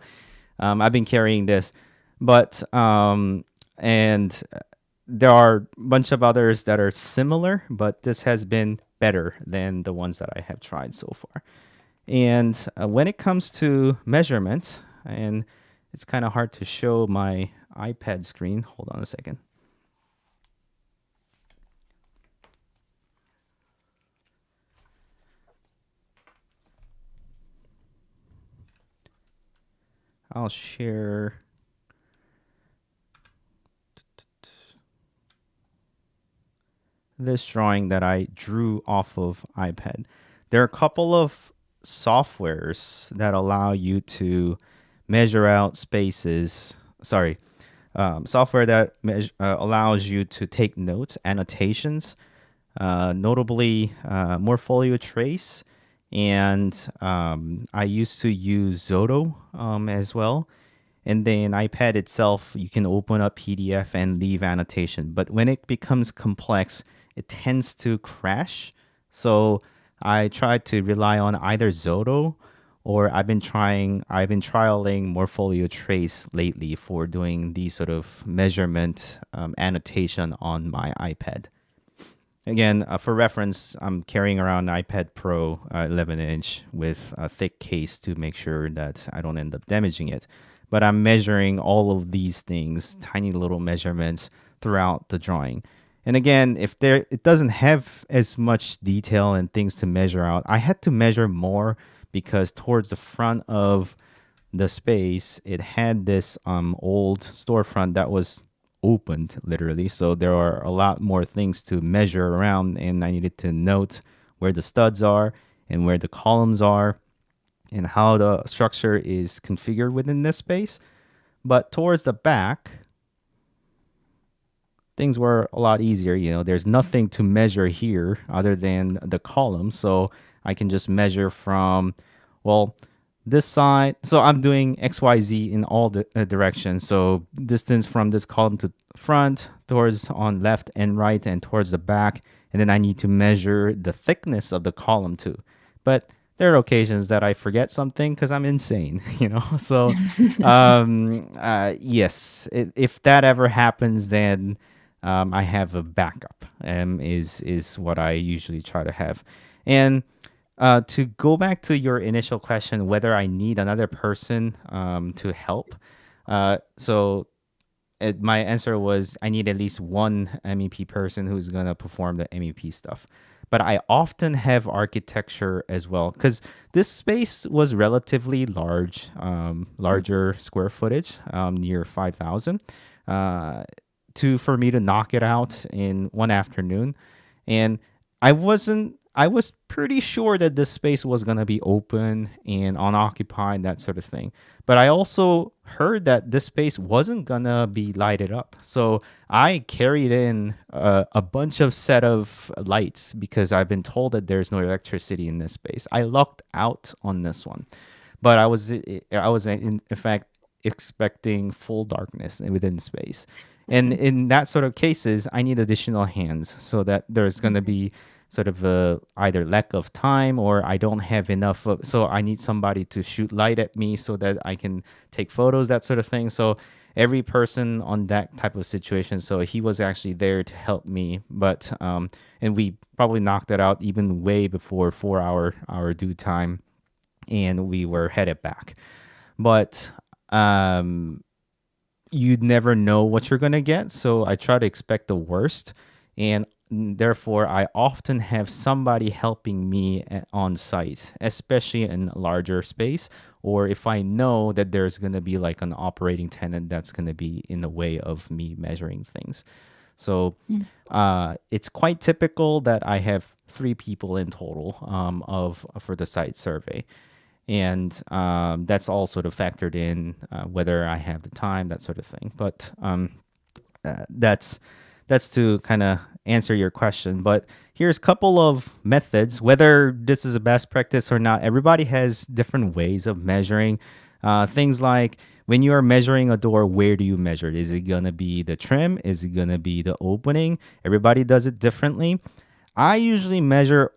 I've been carrying this, but and there are a bunch of others that are similar, but this has been better than the ones that I have tried so far. And when it comes to measurement, and it's kind of hard to show my iPad screen. Hold on a second. I'll share. This drawing that I drew off of iPad. There are a couple of softwares that allow you to measure out spaces. Sorry, software that allows you to take notes, annotations, notably Morpholio Trace, and I used to use Zoto as well. And then iPad itself, you can open up PDF and leave annotation. But when it becomes complex, it tends to crash. So I try to rely on either Zoto, or I've been trialing Morpholio Trace lately for doing the sort of measurement annotation on my iPad. Again, for reference, I'm carrying around an iPad Pro 11-inch with a thick case to make sure that I don't end up damaging it. But I'm measuring all of these things, tiny little measurements throughout the drawing. And again, if there it doesn't have as much detail and things to measure out, I had to measure more because towards the front of the space, it had this old storefront that was opened literally. So there are a lot more things to measure around, and I needed to note where the studs are and where the columns are and how the structure is configured within this space. But towards the back, things were a lot easier. You know, there's nothing to measure here other than the column. So I can just measure from, well, this side. So I'm doing XYZ in all the directions. So distance from this column to front, towards on left and right, and towards the back. And then I need to measure the thickness of the column too. But there are occasions that I forget something because I'm insane, you know. So, yes, if that ever happens, then I have a backup. Is what I usually try to have. And to go back to your initial question, whether I need another person to help. So my answer was I need at least one MEP person who's gonna perform the MEP stuff. But I often have architecture as well because this space was relatively large, larger square footage, near 5,000. To for me to knock it out in one afternoon, and I was pretty sure that this space was going to be open and unoccupied, that sort of thing. But I also heard that this space wasn't going to be lighted up. So I carried in a bunch of set of lights because I've been told that there's no electricity in this space. I lucked out on this one. But I was in fact expecting full darkness within space. And in that sort of cases, I need additional hands so that there's going to be sort of a either lack of time or I don't have enough so I need somebody to shoot light at me so that I can take photos, that sort of thing. So every person on that type of situation, so he was actually there to help me, but and we probably knocked it out even way before 4 hour due time, and we were headed back. But you'd never know what you're going to get. So I try to expect the worst. And therefore, I often have somebody helping me on site, especially in a larger space. Or if I know that there's going to be like an operating tenant that's going to be in the way of me measuring things. So it's quite typical that I have 3 people in total of for the site survey, and that's all sort of factored in whether I have the time, that sort of thing. But that's to kind of answer your question. But here's a couple of methods, whether this is a best practice or not. Everybody has different ways of measuring things like when you are measuring a door, where do you measure it? Is it going to be the trim? Is it going to be the opening? Everybody does it differently. I usually measure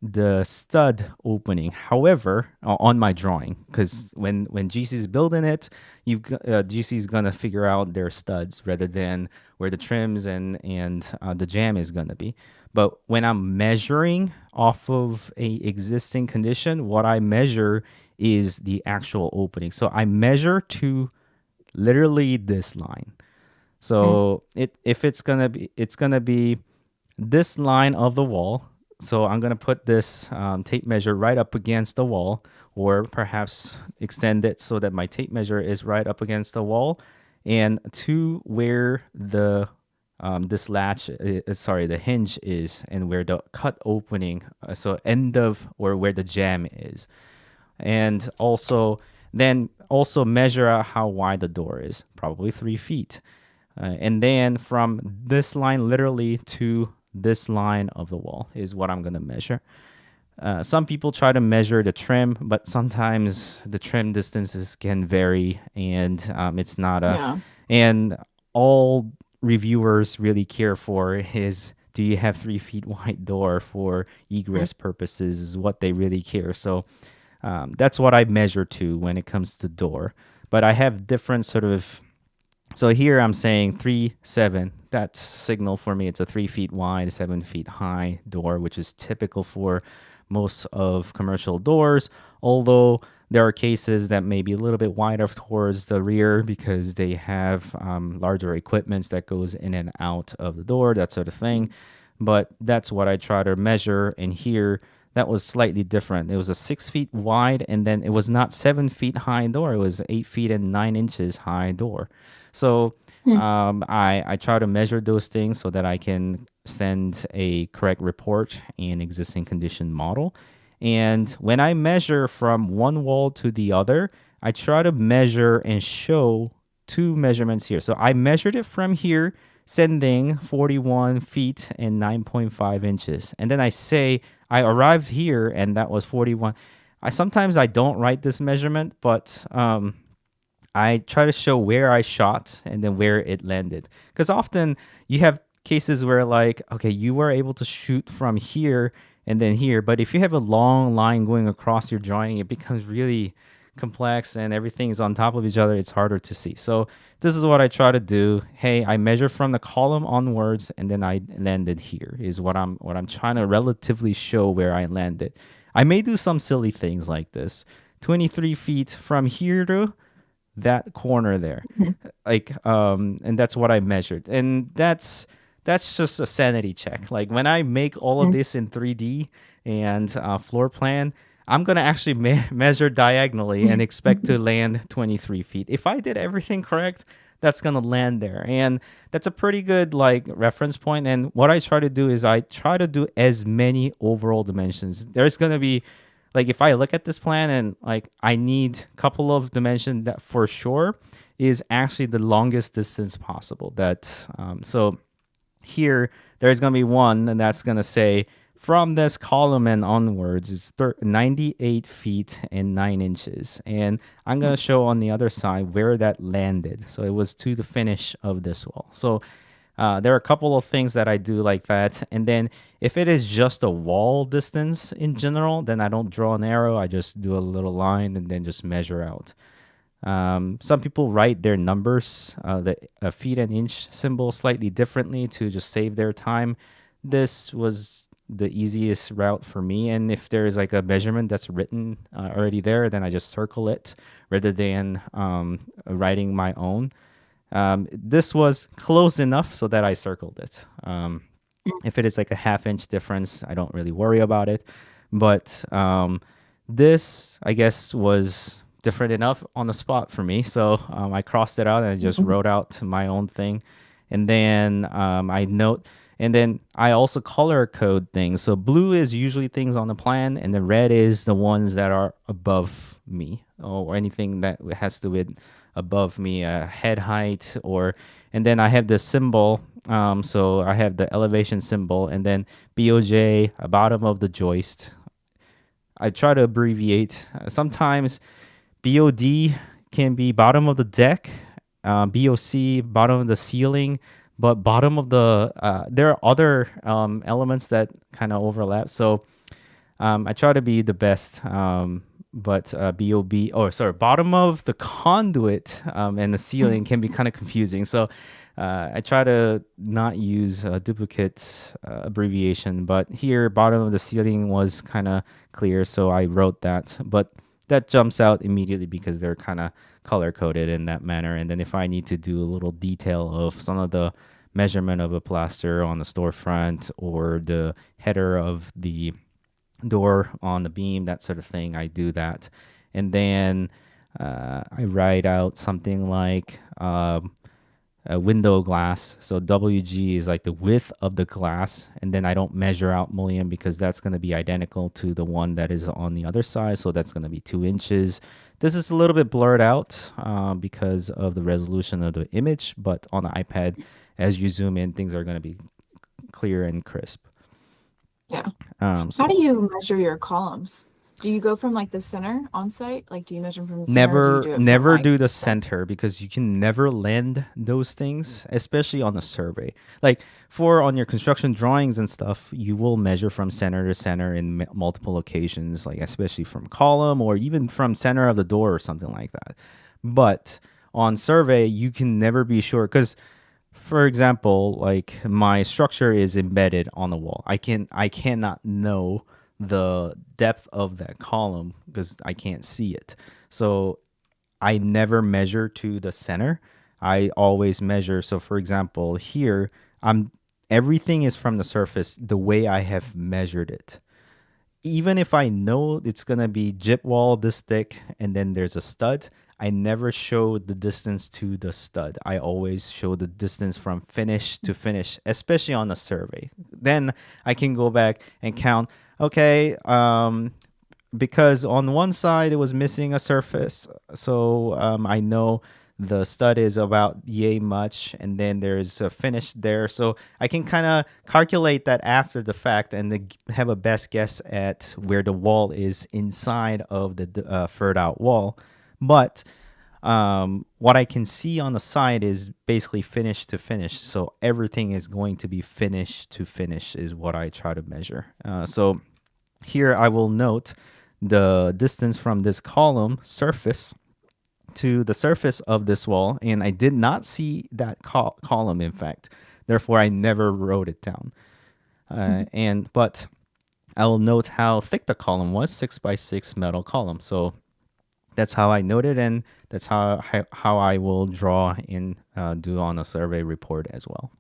the stud opening. However, on my drawing, because when GC is building it, GC is gonna figure out their studs rather than where the trims and the jam is gonna be. But when I'm measuring off of a existing condition, what I measure is the actual opening. So I measure to literally this line. So if it's gonna be this line of the wall. So I'm going to put this tape measure right up against the wall, or perhaps extend it so that my tape measure is right up against the wall, and to where the this latch, the hinge is, and where the cut opening, so end of or where the jam is, and also measure out how wide the door is, probably 3 feet, and then from this line literally to this line of the wall is what I'm going to measure. Some people try to measure the trim, but sometimes the trim distances can vary, and it's not a. Yeah. And all reviewers really care for is, do you have 3 feet wide door for egress purposes? Is what they really care. So that's what I measure to when it comes to door. But I have different sort of So here I'm saying 3, 7. That's signal for me. It's a 3 feet wide, 7 feet high door, which is typical for most of commercial doors. Although there are cases that may be a little bit wider towards the rear because they have larger equipments that goes in and out of the door, that sort of thing. But that's what I try to measure. And here, that was slightly different. It was a 6 feet wide, and then it was not 7 feet high door. It was 8 feet and 9 inches high door. So Hmm. I try to measure those things so that I can send a correct report and existing condition model. And when I measure from one wall to the other, I try to measure and show two measurements here. So I measured it from here, sending 41 feet and 9.5 inches. And then I say I arrived here and that was 41. I don't write this measurement, but I try to show where I shot and then where it landed. Because often you have cases where, like, okay, you were able to shoot from here and then here, but if you have a long line going across your drawing, it becomes really complex and everything is on top of each other. It's harder to see. So this is what I try to do. Hey, I measure from the column onwards and then I landed here is what I'm trying to relatively show where I landed. I may do some silly things like this. 23 feet from here to that corner there, Mhm. and that's what I measured, and that's just a sanity check. Like when I make all of Mhm. this in 3D and floor plan, I'm gonna actually measure diagonally and expect to land 23 feet. If I did everything correct, that's gonna land there, and that's a pretty good like reference point. And what I try to do is I try to do as many overall dimensions. There's gonna be like if I look at this plan and like I need a couple of dimension that for sure is actually the longest distance possible. So here there's gonna be one, and that's gonna say from this column and onwards it's 98 feet and 9 inches, and I'm gonna show on the other side where that landed. So it was to the finish of this wall. So there are a couple of things that I do like that. And then if it is just a wall distance in general, then I don't draw an arrow. I just do a little line and then just measure out. Some people write their numbers, the feet and inch symbol slightly differently to just save their time. This was the easiest route for me. And if there's like a measurement that's written already there, then I just circle it rather than writing my own. This was close enough so that I circled it. If it is like a half-inch difference, I don't really worry about it. But this, I guess, was different enough on the spot for me. So I crossed it out and I just Mhm. wrote out my own thing. And then I note, and then I also color code things. So blue is usually things on the plan, and the red is the ones that are above me or anything that has to do with above me, head height, or and then I have the symbol. So I have the elevation symbol, and then BOJ, bottom of the joist. I try to abbreviate. Sometimes BOD can be bottom of the deck, BOC, bottom of the ceiling, but bottom of the, there are other elements that kind of overlap. So I try to be the best, but BOB, or sorry, bottom of the conduit and the ceiling can be kind of confusing. So I try to not use a duplicate abbreviation, but here, bottom of the ceiling was kind of clear, so I wrote that. But that jumps out immediately because they're kind of color coded in that manner. And then if I need to do a little detail of some of the measurement of a plaster on the storefront or the header of the door on the beam, that sort of thing, I do that. And then I write out something like a window glass. So WG is like the width of the glass. And then I don't measure out mullion because that's going to be identical to the one that is on the other side. So that's going to be 2 inches. This is a little bit blurred out because of the resolution of the image, but on the iPad, as you zoom in, things are going to be clear and crisp. Yeah. How So do you measure your columns? Do you go from like the center on site? Like, do you measure them from the center or do you never do it from never like do the the center? center because you can never land those things, especially on a survey. Like for on your construction drawings and stuff, you will measure from center to center in multiple locations, like especially from column or even from center of the door or something like that. But on survey, you can never be sure because, for example, like my structure is embedded on the wall. I cannot know the depth of that column because I can't see it. So I never measure to the center. I always measure. So for example, here I'm everything is from the surface the way I have measured it. Even if I know it's gonna be gyp wall this thick and then there's a stud, I never show the distance to the stud. I always show the distance from finish to finish, especially on a survey. Then I can go back and count. Okay, because on one side it was missing a surface, so I know the stud is about yay much, and then there's a finish there, so I can kind of calculate that after the fact and have a best guess at where the wall is inside of the furred out wall. But what I can see on the side is basically finish to finish, so everything is going to be finish to finish is what I try to measure. So here I will note the distance from this column surface to the surface of this wall, and I did not see that column, in fact. Therefore, I never wrote it down. But I will note how thick the column was, 6x6 metal column. So that's how I noted, and that's how I will draw and do on a survey report as well.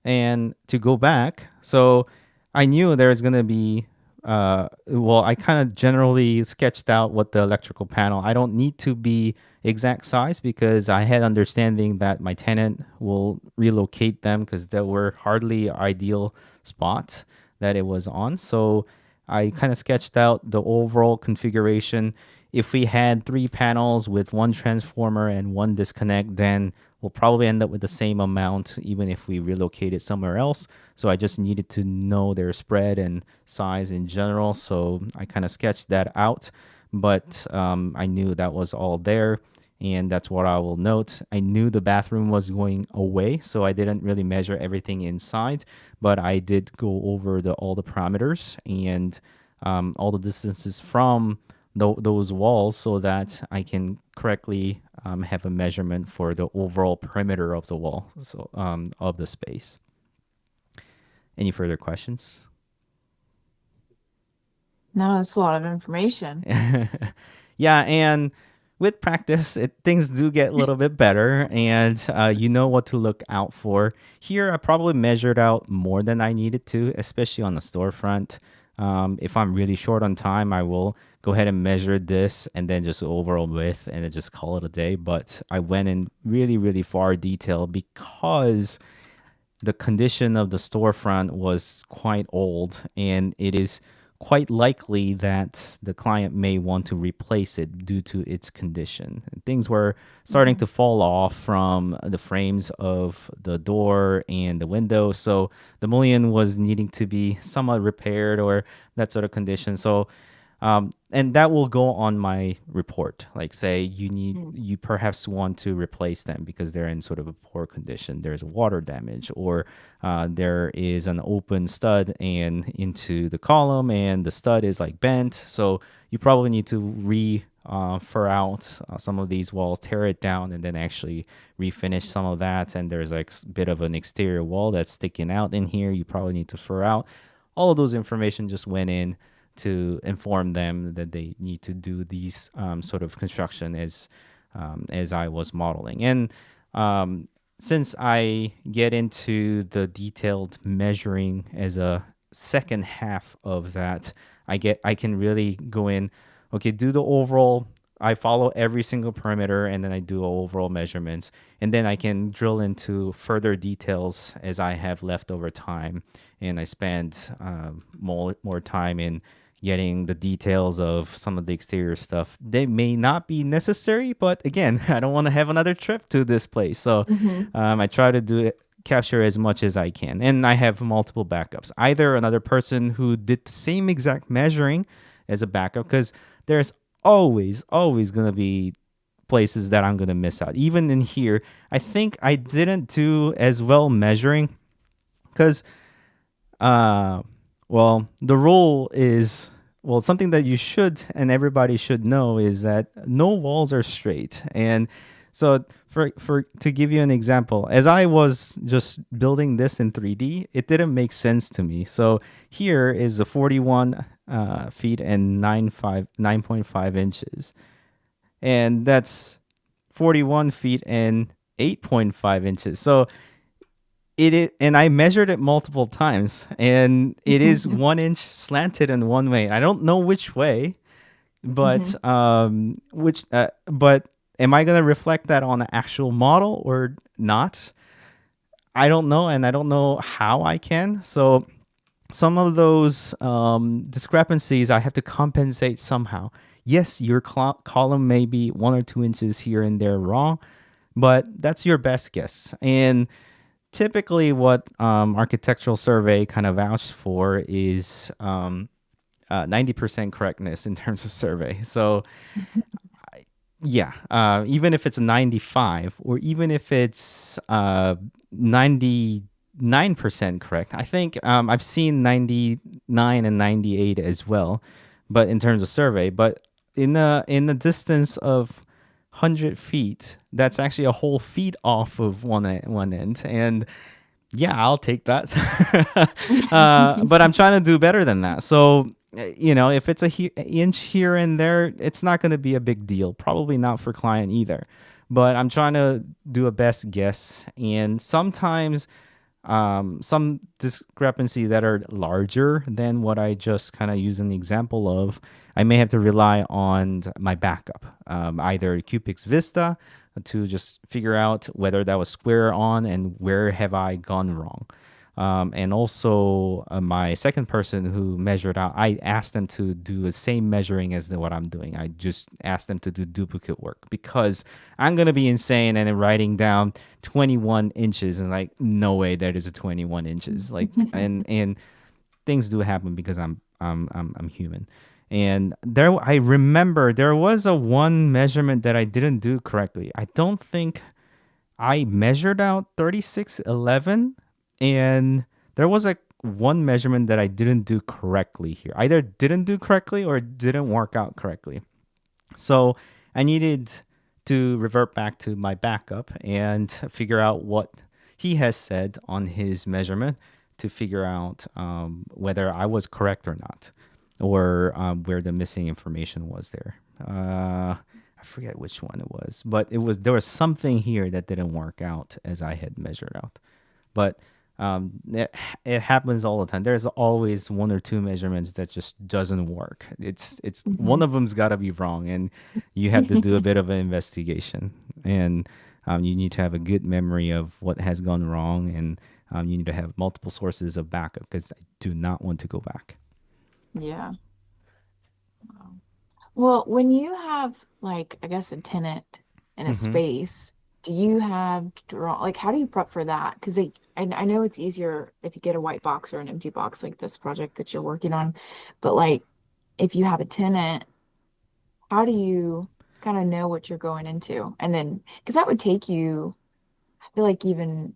And to go back, so I knew there was going to be, I kind of generally sketched out what the electrical panel, I don't need to be exact size because I had understanding that my tenant will relocate them because they were hardly ideal spots that it was on. So I kind of sketched out the overall configuration. If we had 3 panels with 1 transformer and 1 disconnect, then we'll probably end up with the same amount even if we relocate it somewhere else. So I just needed to know their spread and size in general. So I kind of sketched that out, but I knew that was all there. And that's what I will note. I knew the bathroom was going away, so I didn't really measure everything inside, but I did go over all the parameters and all the distances from those walls so that I can correctly have a measurement for the overall perimeter of the wall, so of the space. Any further questions? No, that's a lot of information. Yeah, and with practice, things do get a little bit better, and you know what to look out for. Here, I probably measured out more than I needed to, especially on the storefront. If I'm really short on time, I will go ahead and measure this and then just overall width and then just call it a day. But I went in really, really far detail because the condition of the storefront was quite old, and it is quite likely that the client may want to replace it due to its condition. Things were starting to fall off from the frames of the door and the window, so the mullion was needing to be somewhat repaired or that sort of condition. So and that will go on my report. Like, say you perhaps want to replace them because they're in sort of a poor condition. There's water damage, or there is an open stud and into the column, and the stud is like bent. So you probably need to fur out some of these walls, tear it down, and then actually refinish some of that. And there's like a bit of an exterior wall that's sticking out in here. You probably need to fur out. All of those information just went in to inform them that they need to do these sort of construction as I was modeling. And since I get into the detailed measuring as a second half of that, I can really go in, okay, do the overall. I follow every single perimeter, and then I do overall measurements, and then I can drill into further details as I have leftover time, and I spend more time in getting the details of some of the exterior stuff. They may not be necessary, but again, I don't want to have another trip to this place. So I try to capture as much as I can. And I have multiple backups. Either another person who did the same exact measuring as a backup, because there's always going to be places that I'm going to miss out. Even in here, I think I didn't do as well measuring because the rule is well, something that you should and everybody should know is that no walls are straight. And so for to give you an example, as I was just building this in 3D, it didn't make sense to me. So here is a 41 feet and 9.5 inches, and that's 41 feet and 8.5 inches. So it is, and I measured it multiple times, and it is 1 inch slanted in one way. I don't know which way, Hmm. but am I gonna reflect that on the actual model or not? I don't know, and I don't know how I can. So some of those discrepancies I have to compensate somehow. Yes, your column may be 1 or 2 inches here and there wrong, but that's your best guess. And typically, what architectural survey kind of vouched for is 90% correctness in terms of survey. So yeah, even if it's 95 or even if it's 99% correct, I think I've seen 99 and 98 as well, but in terms of survey, but in the distance of 100 feet, that's actually a whole feet off of one end, and yeah, I'll take that. But I'm trying to do better than that. So, if it's inch here and there, it's not going to be a big deal. Probably not for client either. But I'm trying to do a best guess. And sometimes some discrepancy that are larger than what I just kind of use an example of, I may have to rely on my backup, either QPix Vista to just figure out whether that was square on and where have I gone wrong. And also, my second person who measured out, I asked them to do the same measuring as what I'm doing. I just asked them to do duplicate work because I'm gonna be insane and then writing down 21 inches and like, no way that is a 21 inches. Like, and things do happen because I'm human. And I remember there was a one measurement that I didn't do correctly. I don't think I measured out 3611, and there was like one measurement that I didn't do correctly here. Either didn't do correctly or didn't work out correctly. So I needed to revert back to my backup and figure out what he has said on his measurement to figure out whether I was correct or not, or where the missing information was there. I forget which one it was, but there was something here that didn't work out as I had measured out. But it happens all the time. There's always one or two measurements that just doesn't work. It's one of them's got to be wrong, and you have to do a bit of an investigation. And you need to have a good memory of what has gone wrong, and you need to have multiple sources of backup because I do not want to go back. Yeah. Wow. Well, when you have like, I guess, a tenant in a Mm-hmm. space, do you have draw like how do you prep for that? Because I know it's easier if you get a white box or an empty box like this project that you're working on, but like if you have a tenant, how do you kind of know what you're going into? And then because that would take you, I feel like even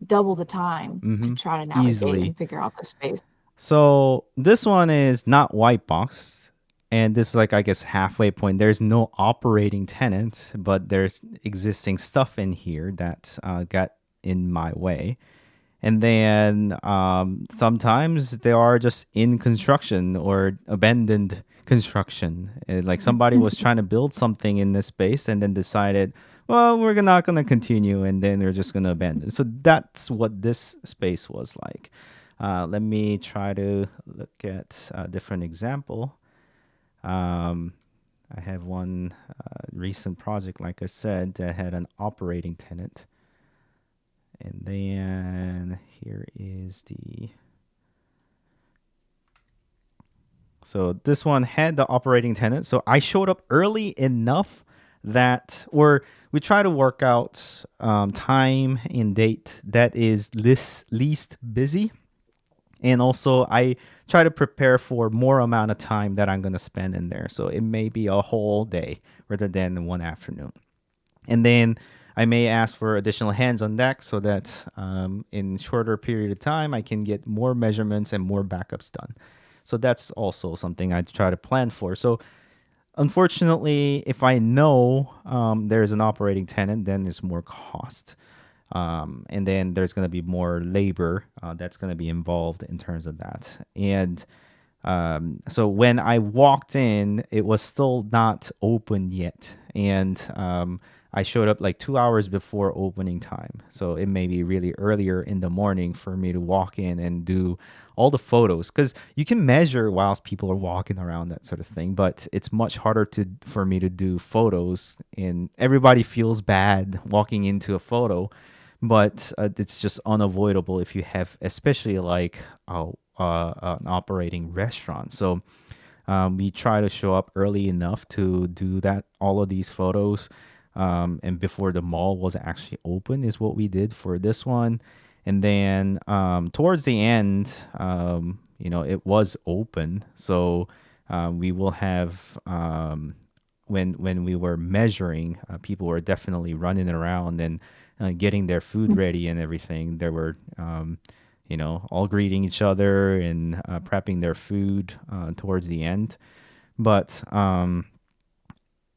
double the time to Mm-hmm. try to navigate Easily. and figure out the space. So this one is not white box, and this is like, I guess, halfway point. There's no operating tenant, but there's existing stuff in here that got in my way. And then sometimes they are just in construction or abandoned construction. Like somebody was trying to build something in this space and then decided, well, we're not going to continue, and then they're just going to abandon. So that's what this space was like. Let me try to look at a different example. Um, I have one recent project, like I said, that had an operating tenant. And then here is the. So this one had the operating tenant. So I showed up early enough that, or we try to work out time and date that is least busy. And also, I try to prepare for more amount of time that I'm going to spend in there. So it may be a whole day rather than one afternoon. And then I may ask for additional hands on deck so that in shorter period of time, I can get more measurements and more backups done. So that's also something I try to plan for. So unfortunately, if I know there's an operating tenant, then there's more cost. And then there's going to be more labor that's going to be involved in terms of that. And so when I walked in, it was still not open yet. And I showed up like 2 hours before opening time. So it may be really earlier in the morning for me to walk in and do all the photos, because you can measure whilst people are walking around, that sort of thing. But it's much harder to for me to do photos, and everybody feels bad walking into a photo. But it's just unavoidable if you have, especially like an operating restaurant. So we try to show up early enough to do that, all of these photos. And before the mall was actually open, is what we did for this one. And then towards the end, it was open. So we will have when we were measuring, people were definitely running around and getting their food ready and everything. There were all greeting each other and prepping their food towards the end. But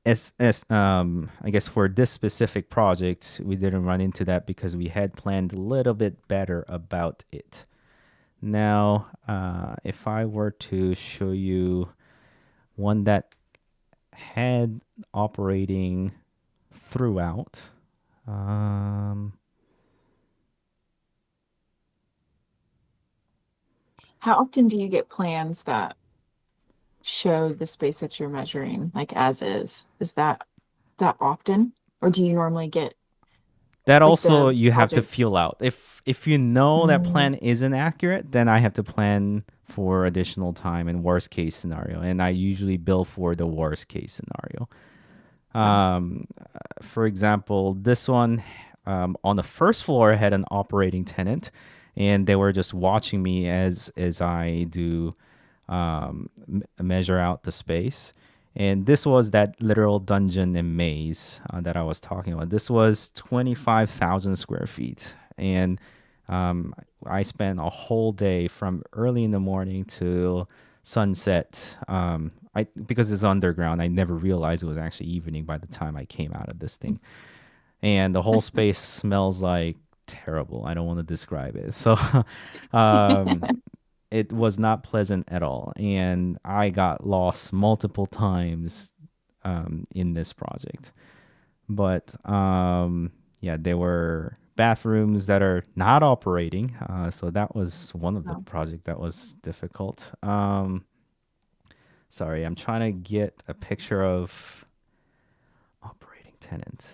as I guess for this specific project, we didn't run into that because we had planned a little bit better about it. Now, if I were to show you one that had operating throughout, um, How often do you get plans that show the space that you're measuring like as is? Is that often? Or do you normally get that like also the you have to project? feel out. If you know that Mm, plan isn't accurate, then I have to plan for additional time in worst case scenario, and I usually bill for the worst case scenario. yeah. For example, this one on the first floor had an operating tenant, and they were just watching me as I do measure out the space. And this was that literal dungeon and maze that I was talking about. This was 25,000 square feet. And I spent a whole day from early in the morning till sunset. Because it's underground, I never realized it was actually evening by the time I came out of this thing. And the whole space smells like terrible. I don't want to describe it. So um, it was not pleasant at all. And I got lost multiple times in this project. But yeah, there were bathrooms that are not operating. So that was one of the No. project that was difficult. Sorry, I'm trying to get a picture of operating tenant.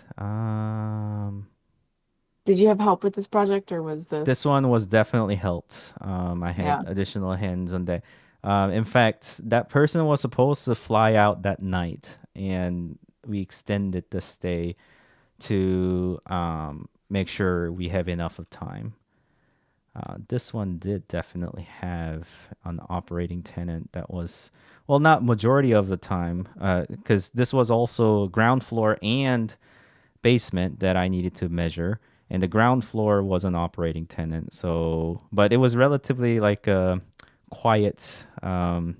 Did you have help with this project or was This this one was definitely helped. I had yeah. additional hands on that. In fact, that person was supposed to fly out that night, and we extended the stay to make sure we have enough of time. This one did definitely have an operating tenant that was, well, not majority of the time, because this was also ground floor and basement that I needed to measure, and the ground floor was an operating tenant. So, but it was relatively like a quiet.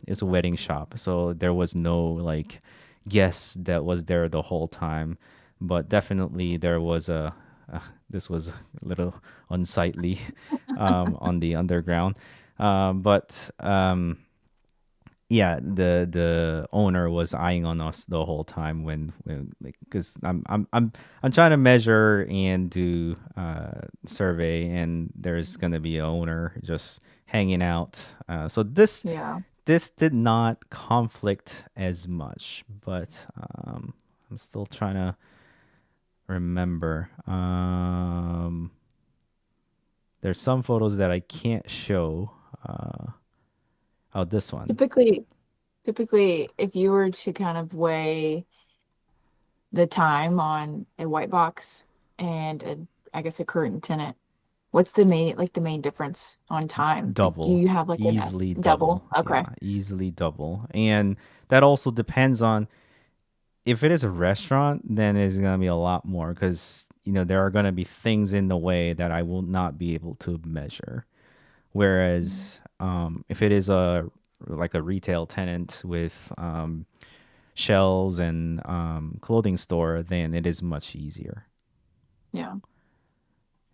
It's a wedding shop, so there was no like guests that was there the whole time. But definitely there was a. This was a little unsightly on the underground, but yeah, the owner was eyeing on us the whole time when like, because I'm trying to measure and do survey, and there's gonna be an owner just hanging out. So Yeah. this did not conflict as much, but I'm still trying to remember. There's some photos that I can't show. Oh, this one. Typically if you were to kind of weigh the time on a white box and I guess a current tenant, what's the main difference on time? Like do Double, you have like an S easily double? double. Okay. Yeah, easily double. And that also depends on, if it is a restaurant, then it's going to be a lot more, because there are going to be things in the way that I will not be able to measure. Whereas if it is a like a retail tenant with shelves and clothing store, then it is much easier. Yeah.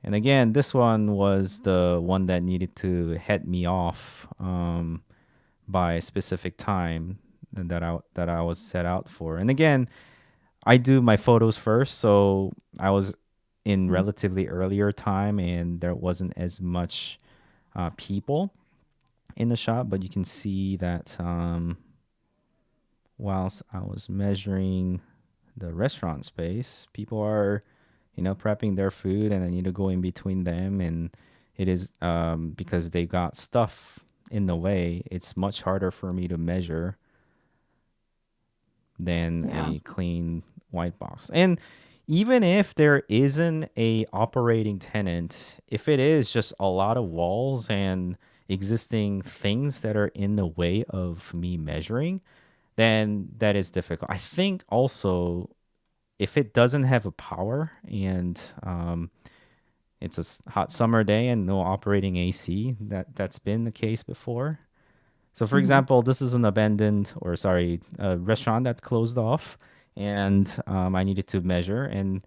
And again, this one was the one that needed to head me off by a specific time that I was set out for. And again, I do my photos first, so I was in Mm. relatively earlier time, and there wasn't as much people in the shop. But you can see that whilst I was measuring the restaurant space, people are, prepping their food, and I need to go in between them. And it is because they got stuff in the way, it's much harder for me to measure than Yeah. a clean white box. And even if there isn't a operating tenant, if it is just a lot of walls and existing things that are in the way of me measuring, then that is difficult. I think also if it doesn't have a power and it's a hot summer day and no operating AC, that's been the case before. So, for Hmm. example, this is an abandoned, or sorry, a restaurant that closed off, and I needed to measure, and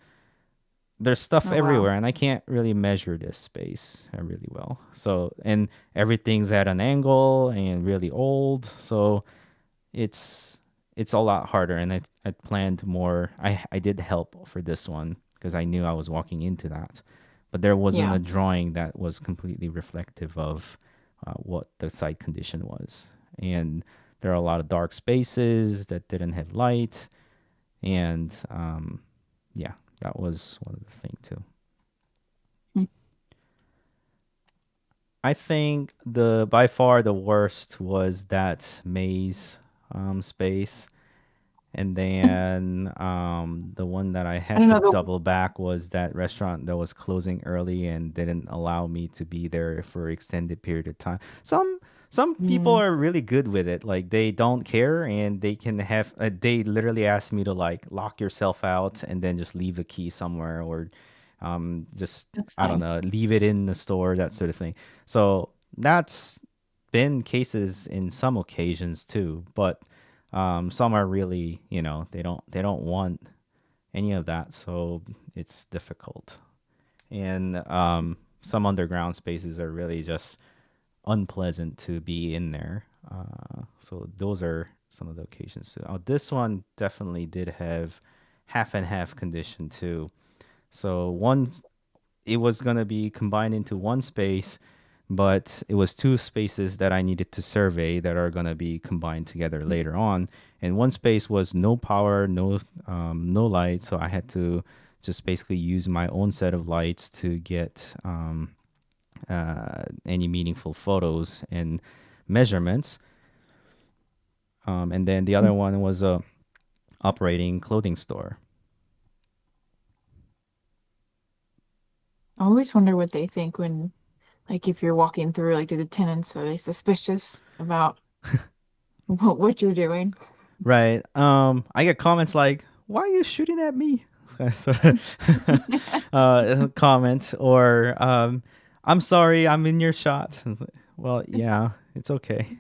there's stuff Oh, wow. everywhere, and I can't really measure this space really well. So, and everything's at an angle and really old, so it's it's a lot harder. And I planned more. I did help for this one because I knew I was walking into that, but there wasn't Yeah. a drawing that was completely reflective of what the site condition was. And there are a lot of dark spaces that didn't have light, and yeah, that was one of the things too. Mm. I think the by far the worst was that maze space. And then the one that I I had don't to know. double back was that restaurant that was closing early and didn't allow me to be there for extended period of time. Some people Mm, are really good with it. Like they don't care and they can have. They literally asked me to like lock yourself out and then just leave a key somewhere or just that's I don't nice. know, leave it in the store, that sort of thing. So that's been cases in some occasions too, but some are really, they don't want any of that, so it's difficult. And some underground spaces are really just unpleasant to be in there. So those are some of the occasions. Too. This one definitely did have half and half condition too. So one, it was gonna be combined into one space, but it was two spaces that I needed to survey that are gonna be combined together later on. And one space was no power, no light, so I had to just basically use my own set of lights to get any meaningful photos and measurements. And then the other one was a operating clothing store. I always wonder what they think when, like, if you're walking through, like, do the tenants, are they suspicious about what you're doing? Right. I get comments like, "Why are you shooting at me?" Sort of comment, or "I'm sorry, I'm in your shot." Well, yeah, it's okay.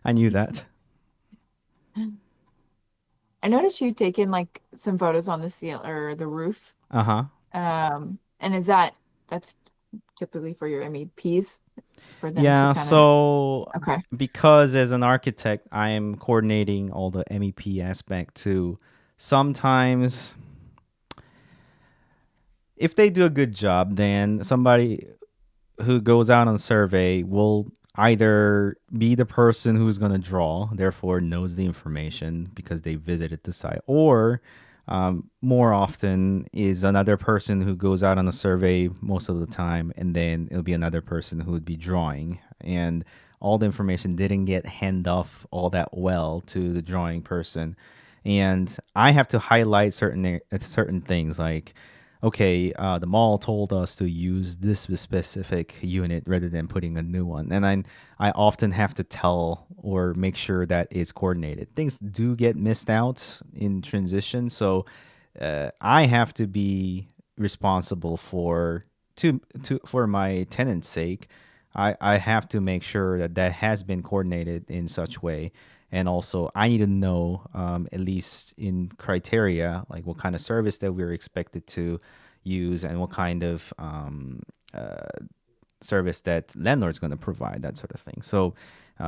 I knew that. I noticed you taken like some photos on the seal or the roof. Uh huh. And that's typically for your MEPs for them to Yeah. kind of, So okay. because as an architect, I am coordinating all the MEP aspect too. Sometimes, if they do a good job, then somebody who goes out on a survey will either be the person who's going to draw, therefore knows the information because they visited the site, or more often is another person who goes out on a survey most of the time, and then it'll be another person who would be drawing. And all the information didn't get handed off all that well to the drawing person. And I have to highlight certain things like, okay, the mall told us to use this specific unit rather than putting a new one. And I often have to tell or make sure that it's coordinated. Things do get missed out in transition. So I have to be responsible for my tenant's sake, I have to make sure that that has been coordinated in such way. And also, I need to know, at least in criteria, like what kind of service that we're expected to use and what kind of service that landlord's going to provide, that sort of thing. So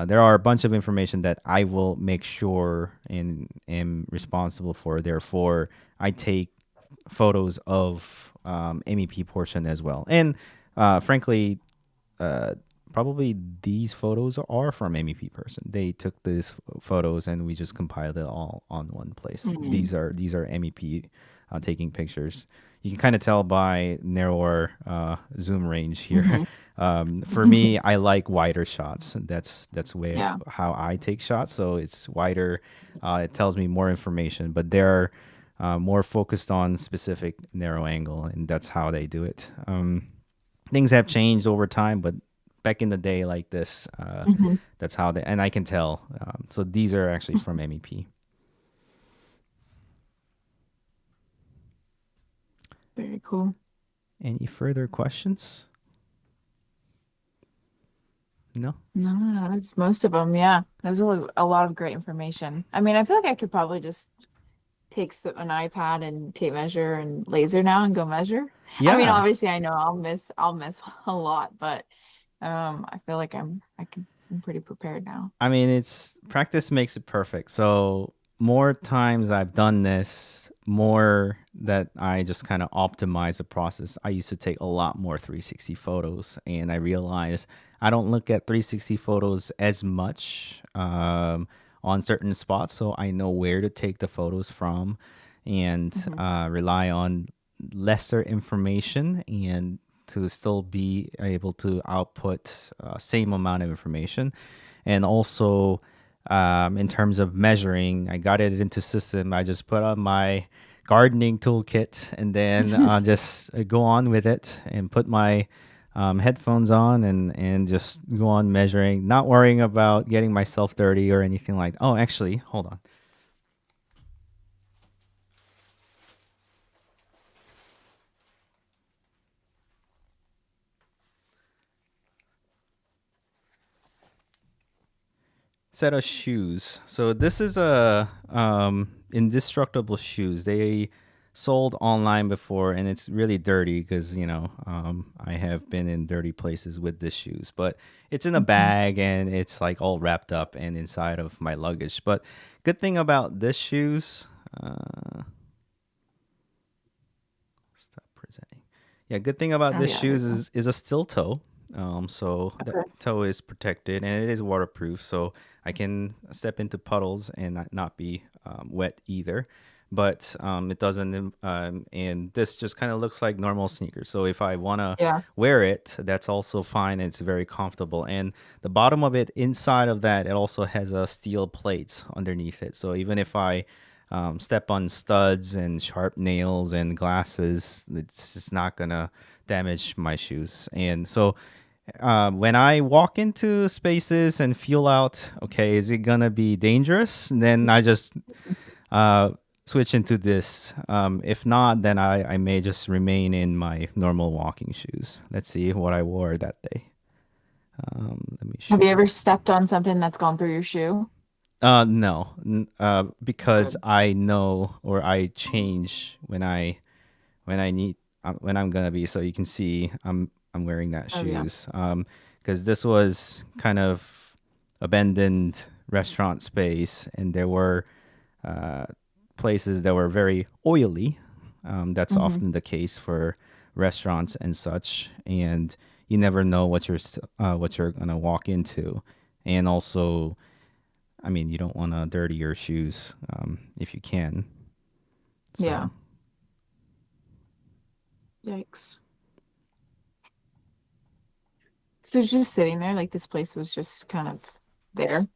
there are a bunch of information that I will make sure and am responsible for. Therefore, I take photos of MEP portion as well. And frankly, uh, probably these photos are from MEP person. They took these photos and we just compiled it all on one place. Mm-hmm. These are MEP taking pictures. You can kind of tell by narrower zoom range here. Mm-hmm. For me, I like wider shots. That's way Yeah. how I take shots. So it's wider. It tells me more information, but they're more focused on specific narrow angle, and that's how they do it. Things have changed over time, but back in the day, like this, Mm-hmm. that's how they. And I can tell. So these are actually from MEP. Very cool. Any further questions? No. No, that's most of them. Yeah, there's a lot of great information. I mean, I feel like I could probably just take an iPad and tape measure and laser now and go measure. I mean, Yeah. obviously, I know I'll miss a lot, but I feel like I'm pretty prepared now. I mean, it's practice makes it perfect. So more times I've done this, more that I just kind of optimize the process. I used to take a lot more 360 photos, and I realized I don't look at 360 photos as much on certain spots, so I know where to take the photos from, and Hmm. rely on lesser information and to still be able to output same amount of information. And also, in terms of measuring, I got it into system. I just put on my gardening toolkit and then just go on with it and put my headphones on and just go on measuring, not worrying about getting myself dirty or anything like. Oh, actually, hold on. Set of shoes. So this is a indestructible shoes. They sold online before, and it's really dirty because I have been in dirty places with the shoes. But it's in a Hmm. bag and it's like all wrapped up and inside of my luggage. But good thing about this shoes. Stop presenting. Yeah, good thing about Oh this yeah, there shoes you is a steel toe. So go. the Okay. toe is protected and it is waterproof, so I can step into puddles and not be wet either. But it doesn't, and this just kind of looks like normal sneakers. So if I want to Yeah. wear it, that's also fine. It's very comfortable. And the bottom of it, inside of that, it also has a steel plates underneath it. So even if I step on studs and sharp nails and glasses, it's just not gonna damage my shoes. And so when I walk into spaces and feel out, okay, is it gonna be dangerous? Then I just uh, switch into this. If not, then I may just remain in my normal walking shoes. Let's see what I wore that day. Let me Have show you you. ever stepped on something that's gone through your shoe? No, because Good. I know or I change when I need when I'm gonna be. So you can see I'm wearing that Oh yeah. shoes because this was kind of abandoned restaurant space, and there were uh, places that were very oily. That's Hmm. often the case for restaurants and such, and you never know what you're gonna walk into, and also, I mean, you don't want to dirty your shoes if you can. Yeah. So Yikes. So it's just sitting there, like this place was just kind of there,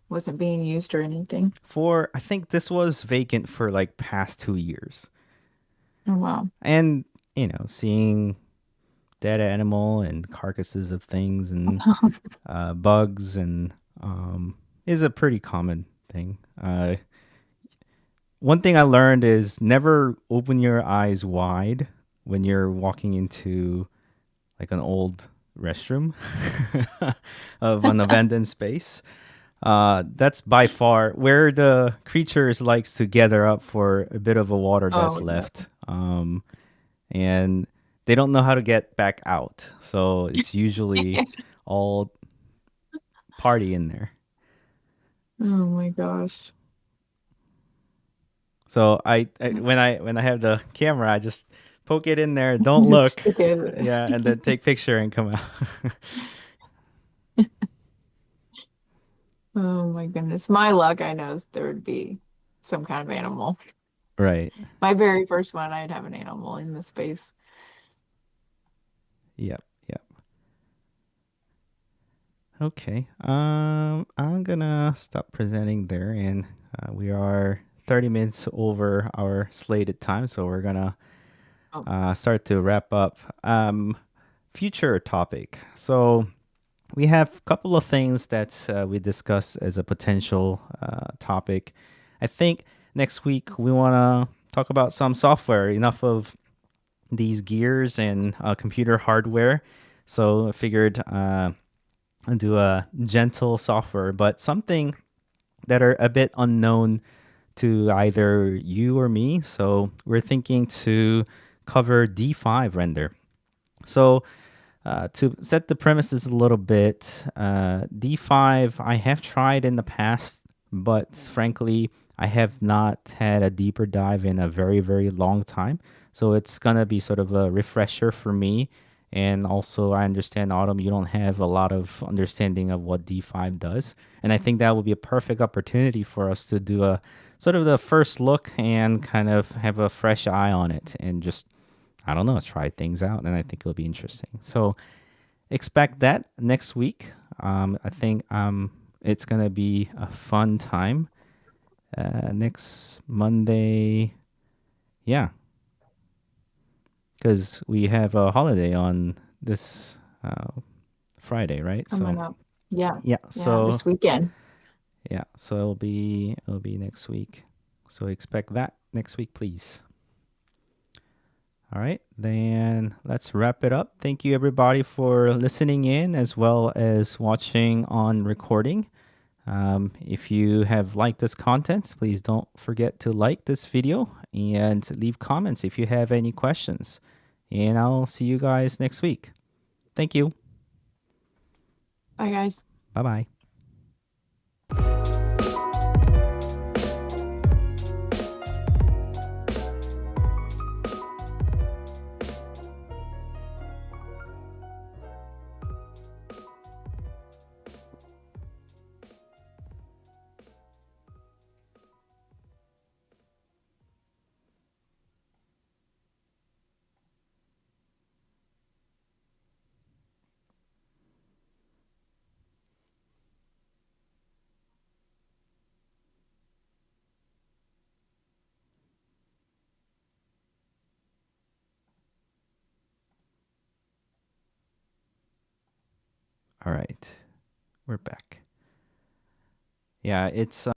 wasn't being used or anything. for I think this was vacant for like past 2 years, Oh wow. and seeing dead animal and carcasses of things and bugs and is a pretty common thing. One thing I learned is never open your eyes wide when you're walking into like an old restroom of an abandoned space. That's by far where the creatures likes to gather up for a bit of a water Oh that's no. left. And they don't know how to get back out. So it's usually all party in there. Oh my gosh. So when I have the camera, I just poke it in there, don't It's look, okay. yeah, and then take picture and come out. Oh my goodness. My luck, I know, is there would be some kind of animal. Right. My very first one, I'd have an animal in the space. Yep. Yep. Okay. I'm gonna stop presenting there, and we are 30 minutes over our slated time, so we're gonna Oh, start to wrap up. Future topic. So we have a couple of things that we discuss as a potential topic. I think next week we want to talk about some software. Enough of these gears and computer hardware. So I figured I'd do a gentle software, but something that are a bit unknown to either you or me. So we're thinking to cover D5 render. So to set the premises a little bit, D5 I have tried in the past, but frankly, I have not had a deeper dive in a very, very long time. So it's going to be sort of a refresher for me. And also, I understand, Autumn, you don't have a lot of understanding of what D5 does. And I think that would be a perfect opportunity for us to do a sort of the first look and kind of have a fresh eye on it and just, I don't know, try things out. And I think it'll be interesting. So, expect that next week. I think it's gonna be a fun time. Next Monday, yeah, because we have a holiday on this Friday, right? So coming up. Yeah. yeah, Yeah. so This weekend. so it'll be next week. So expect that next week, please. All right, then let's wrap it up. Thank you everybody for listening in as well as watching on recording. If you have liked this content, please don't forget to like this video and leave comments if you have any questions. And I'll see you guys next week. Thank you. Bye, guys. Bye bye. All right, we're back. Yeah, it's